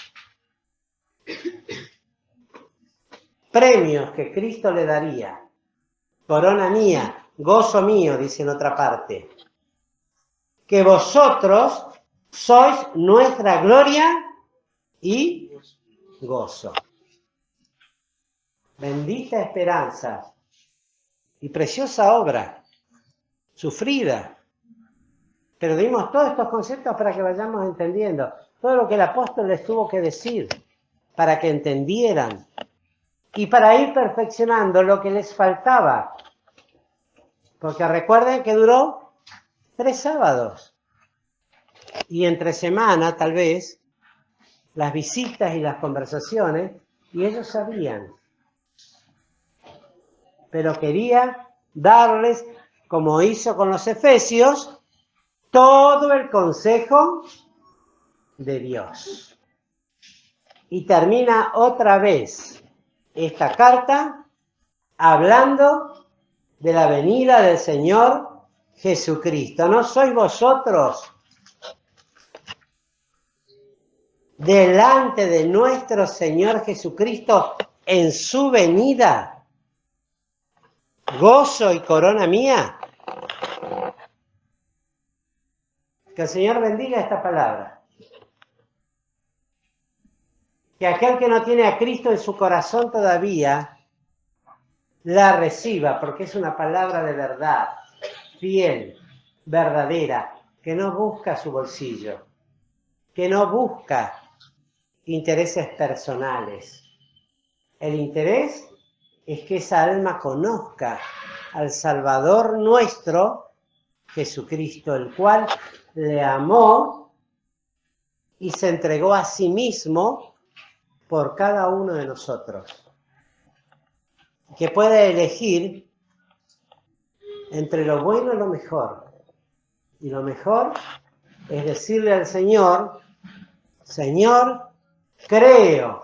[SPEAKER 1] Premios que Cristo le daría. Corona mía, gozo mío, dice en otra parte. Que vosotros sois nuestra gloria y gozo. Bendita esperanza y preciosa obra, sufrida. Pero dimos todos estos conceptos para que vayamos entendiendo todo lo que el apóstol les tuvo que decir, para que entendieran y para ir perfeccionando lo que les faltaba. Porque recuerden que duró 3 sábados. Y entre semana, tal vez, las visitas y las conversaciones, y ellos sabían. Pero quería darles, como hizo con los efesios, todo el consejo de Dios. Y termina otra vez esta carta hablando de la venida del Señor Jesucristo. ¿No sois vosotros delante de nuestro Señor Jesucristo en su venida? Gozo y corona mía. Que el Señor bendiga esta palabra. Que aquel que no tiene a Cristo en su corazón todavía, la reciba, porque es una palabra de verdad, fiel, verdadera, que no busca su bolsillo, que no busca intereses personales. El interés es que esa alma conozca al Salvador nuestro, Jesucristo, el cual le amó y se entregó a sí mismo por cada uno de nosotros. Que pueda elegir entre lo bueno y lo mejor. Y lo mejor es decirle al Señor, Señor, creo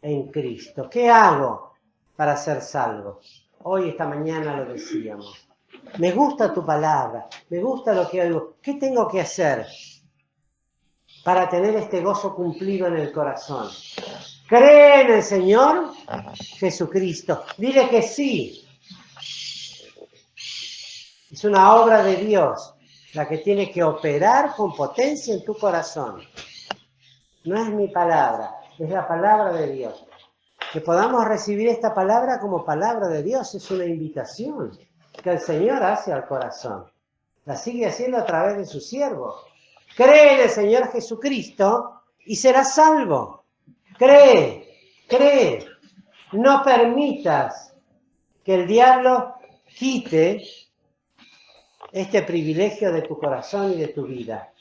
[SPEAKER 1] en Cristo. ¿Qué hago para ser salvo? Hoy, esta mañana lo decíamos. Me gusta tu palabra, me gusta lo que oigo. ¿Qué tengo que hacer para tener este gozo cumplido en el corazón? Cree en el Señor Jesucristo. Dile que sí. Es una obra de Dios la que tiene que operar con potencia en tu corazón. No es mi palabra, es la palabra de Dios. Que podamos recibir esta palabra como palabra de Dios es una invitación que el Señor hace al corazón. La sigue haciendo a través de su siervo. Cree en el Señor Jesucristo y serás salvo. Cree, cree. No permitas que el diablo quite este privilegio de tu corazón y de tu vida.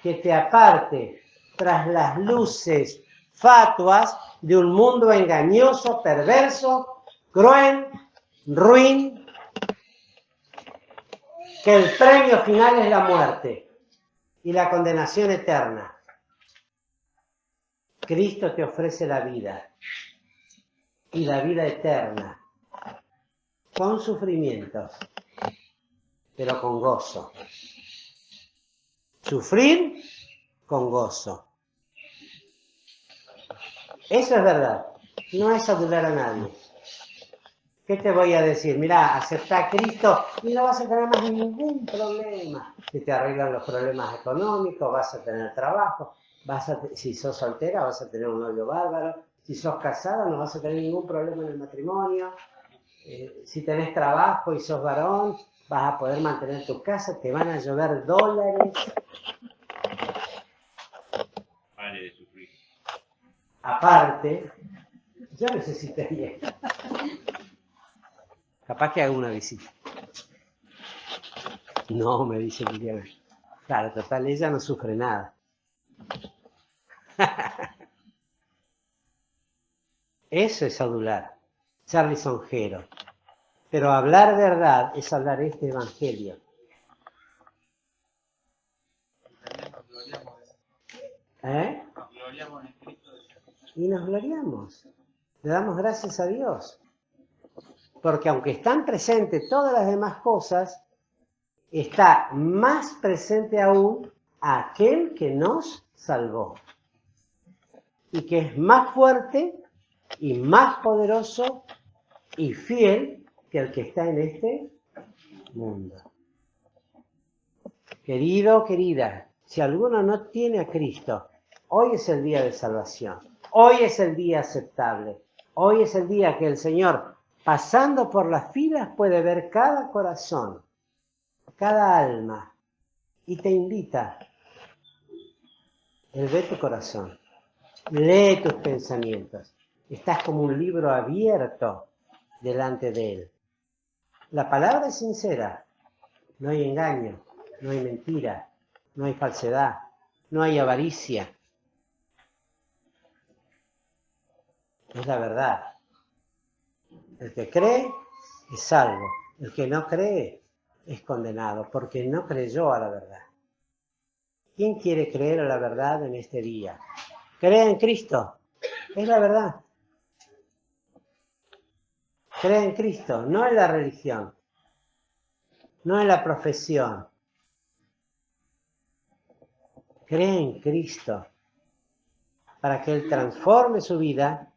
[SPEAKER 1] Que te aparte tras las luces fatuas de un mundo engañoso, perverso, cruel, ruin, que el premio final es la muerte y la condenación eterna. Cristo te ofrece la vida y la vida eterna, con sufrimientos, pero con gozo. Sufrir con gozo. Eso es verdad, no es adular a nadie. ¿Qué te voy a decir? Mirá, aceptá a Cristo y no vas a tener más ningún problema. Se te arreglan los problemas económicos, vas a tener trabajo, si sos soltera vas a tener un novio bárbaro, si sos casada no vas a tener ningún problema en el matrimonio, si tenés trabajo y sos varón vas a poder mantener tu casa, te van a llover dólares.
[SPEAKER 3] Pare de sufrir.
[SPEAKER 1] Aparte, yo necesitaría. Capaz que haga una visita. No, me dice Liliana. Claro, total, ella no sufre nada. Eso es adular, ser lisonjero. Pero hablar verdad es hablar este evangelio. ¿Eh?
[SPEAKER 3] Nos gloriamos en Cristo.
[SPEAKER 1] Y nos gloriamos. Le damos gracias a Dios. Porque aunque están presentes todas las demás cosas, está más presente aún aquel que nos salvó. Y que es más fuerte y más poderoso y fiel que el que está en este mundo. Querido, querida, si alguno no tiene a Cristo, hoy es el día de salvación. Hoy es el día aceptable. Hoy es el día que el Señor, pasando por las filas, puede ver cada corazón, cada alma, y te invita. Él ve tu corazón, lee tus pensamientos. Estás como un libro abierto delante de Él. La palabra es sincera. No hay engaño, no hay mentira, no hay falsedad, no hay avaricia. Es la verdad. El que cree es salvo. El que no cree es condenado porque no creyó a la verdad. ¿Quién quiere creer a la verdad en este día? Crea en Cristo. Es la verdad. Crea en Cristo, no en la religión, no en la profesión. Cree en Cristo para que Él transforme su vida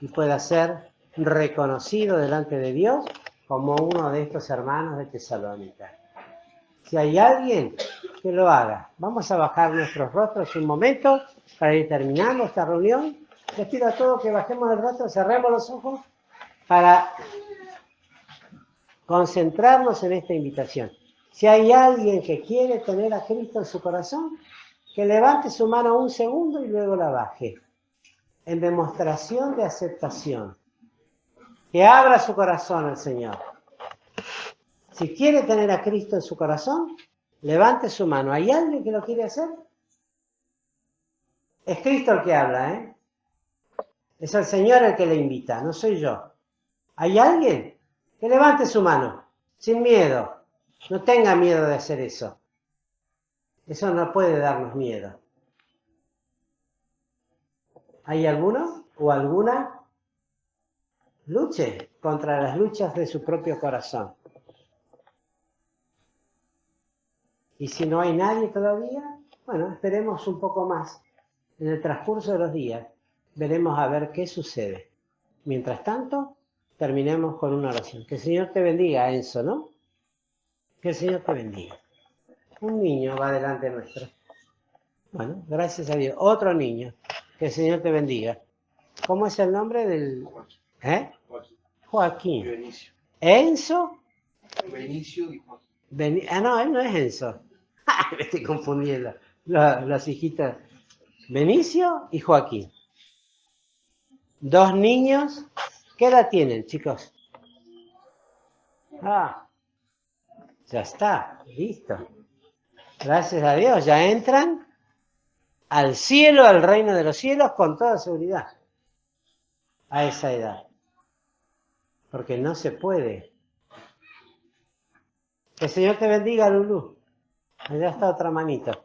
[SPEAKER 1] y pueda ser reconocido delante de Dios como uno de estos hermanos de Tesalónica. Si hay alguien que lo haga, vamos a bajar nuestros rostros un momento para ir terminando esta reunión. Les pido a todos que bajemos el rostro, cerremos los ojos para concentrarnos en esta invitación. Si hay alguien que quiere tener a Cristo en su corazón, que levante su mano un segundo y luego la baje, en demostración de aceptación. Que abra su corazón al Señor. Si quiere tener a Cristo en su corazón, levante su mano. ¿Hay alguien que lo quiere hacer? Es Cristo el que habla, ¿eh? Es el Señor el que le invita, no soy yo. ¿Hay alguien? Que levante su mano, sin miedo. No tenga miedo de hacer eso. Eso no puede darnos miedo. ¿Hay alguno o alguna? Luche contra las luchas de su propio corazón. Y si no hay nadie todavía, bueno, esperemos un poco más. En el transcurso de los días veremos a ver qué sucede. Mientras tanto, terminemos con una oración. Que el Señor te bendiga, Enzo, ¿no? Que el Señor te bendiga. Un niño va delante nuestro. Bueno, gracias a Dios. Otro niño. Que el Señor te bendiga. ¿Cómo es el nombre del...? ¿Eh? Joaquín.
[SPEAKER 3] Benicio.
[SPEAKER 1] ¿Enzo?
[SPEAKER 3] Benicio y Joaquín.
[SPEAKER 1] No, él no es Enzo. Me estoy confundiendo. Las hijitas. Benicio y Joaquín. Dos niños. ¿Qué edad tienen, chicos? Ah, ya está. Listo. Gracias a Dios. Ya entran al cielo, al reino de los cielos, con toda seguridad, a esa edad. Porque no se puede. Que el Señor te bendiga, Lulú. Allá está otra manito.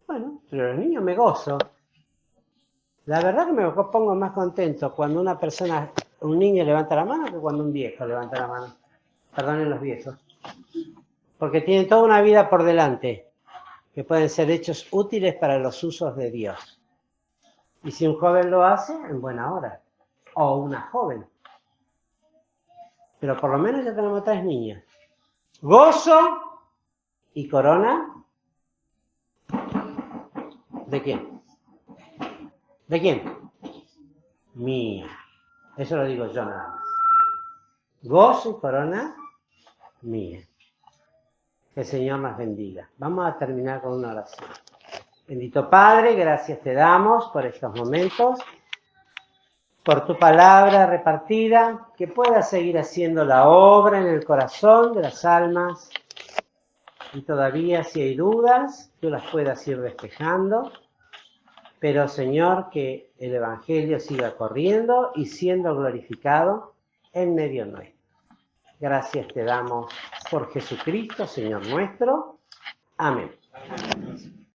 [SPEAKER 1] Bueno, pero los niños me gozo. La verdad que me pongo más contento cuando una persona, un niño levanta la mano que cuando un viejo levanta la mano. Perdonen los viejos. Porque tienen toda una vida por delante, que pueden ser hechos útiles para los usos de Dios. Y si un joven lo hace, en buena hora. O una joven. Pero por lo menos ya tenemos 3 niñas. Gozo y corona. ¿De quién? ¿De quién? Mía. Eso lo digo yo nada más. Gozo y corona mía. Que el Señor nos bendiga. Vamos a terminar con una oración. Bendito Padre, gracias te damos por estos momentos, por tu palabra repartida, que pueda seguir haciendo la obra en el corazón de las almas. Y todavía si hay dudas, tú las puedas ir despejando. Pero Señor, que el Evangelio siga corriendo y siendo glorificado en medio nuestro. Gracias te damos por Jesucristo, Señor nuestro. Amén.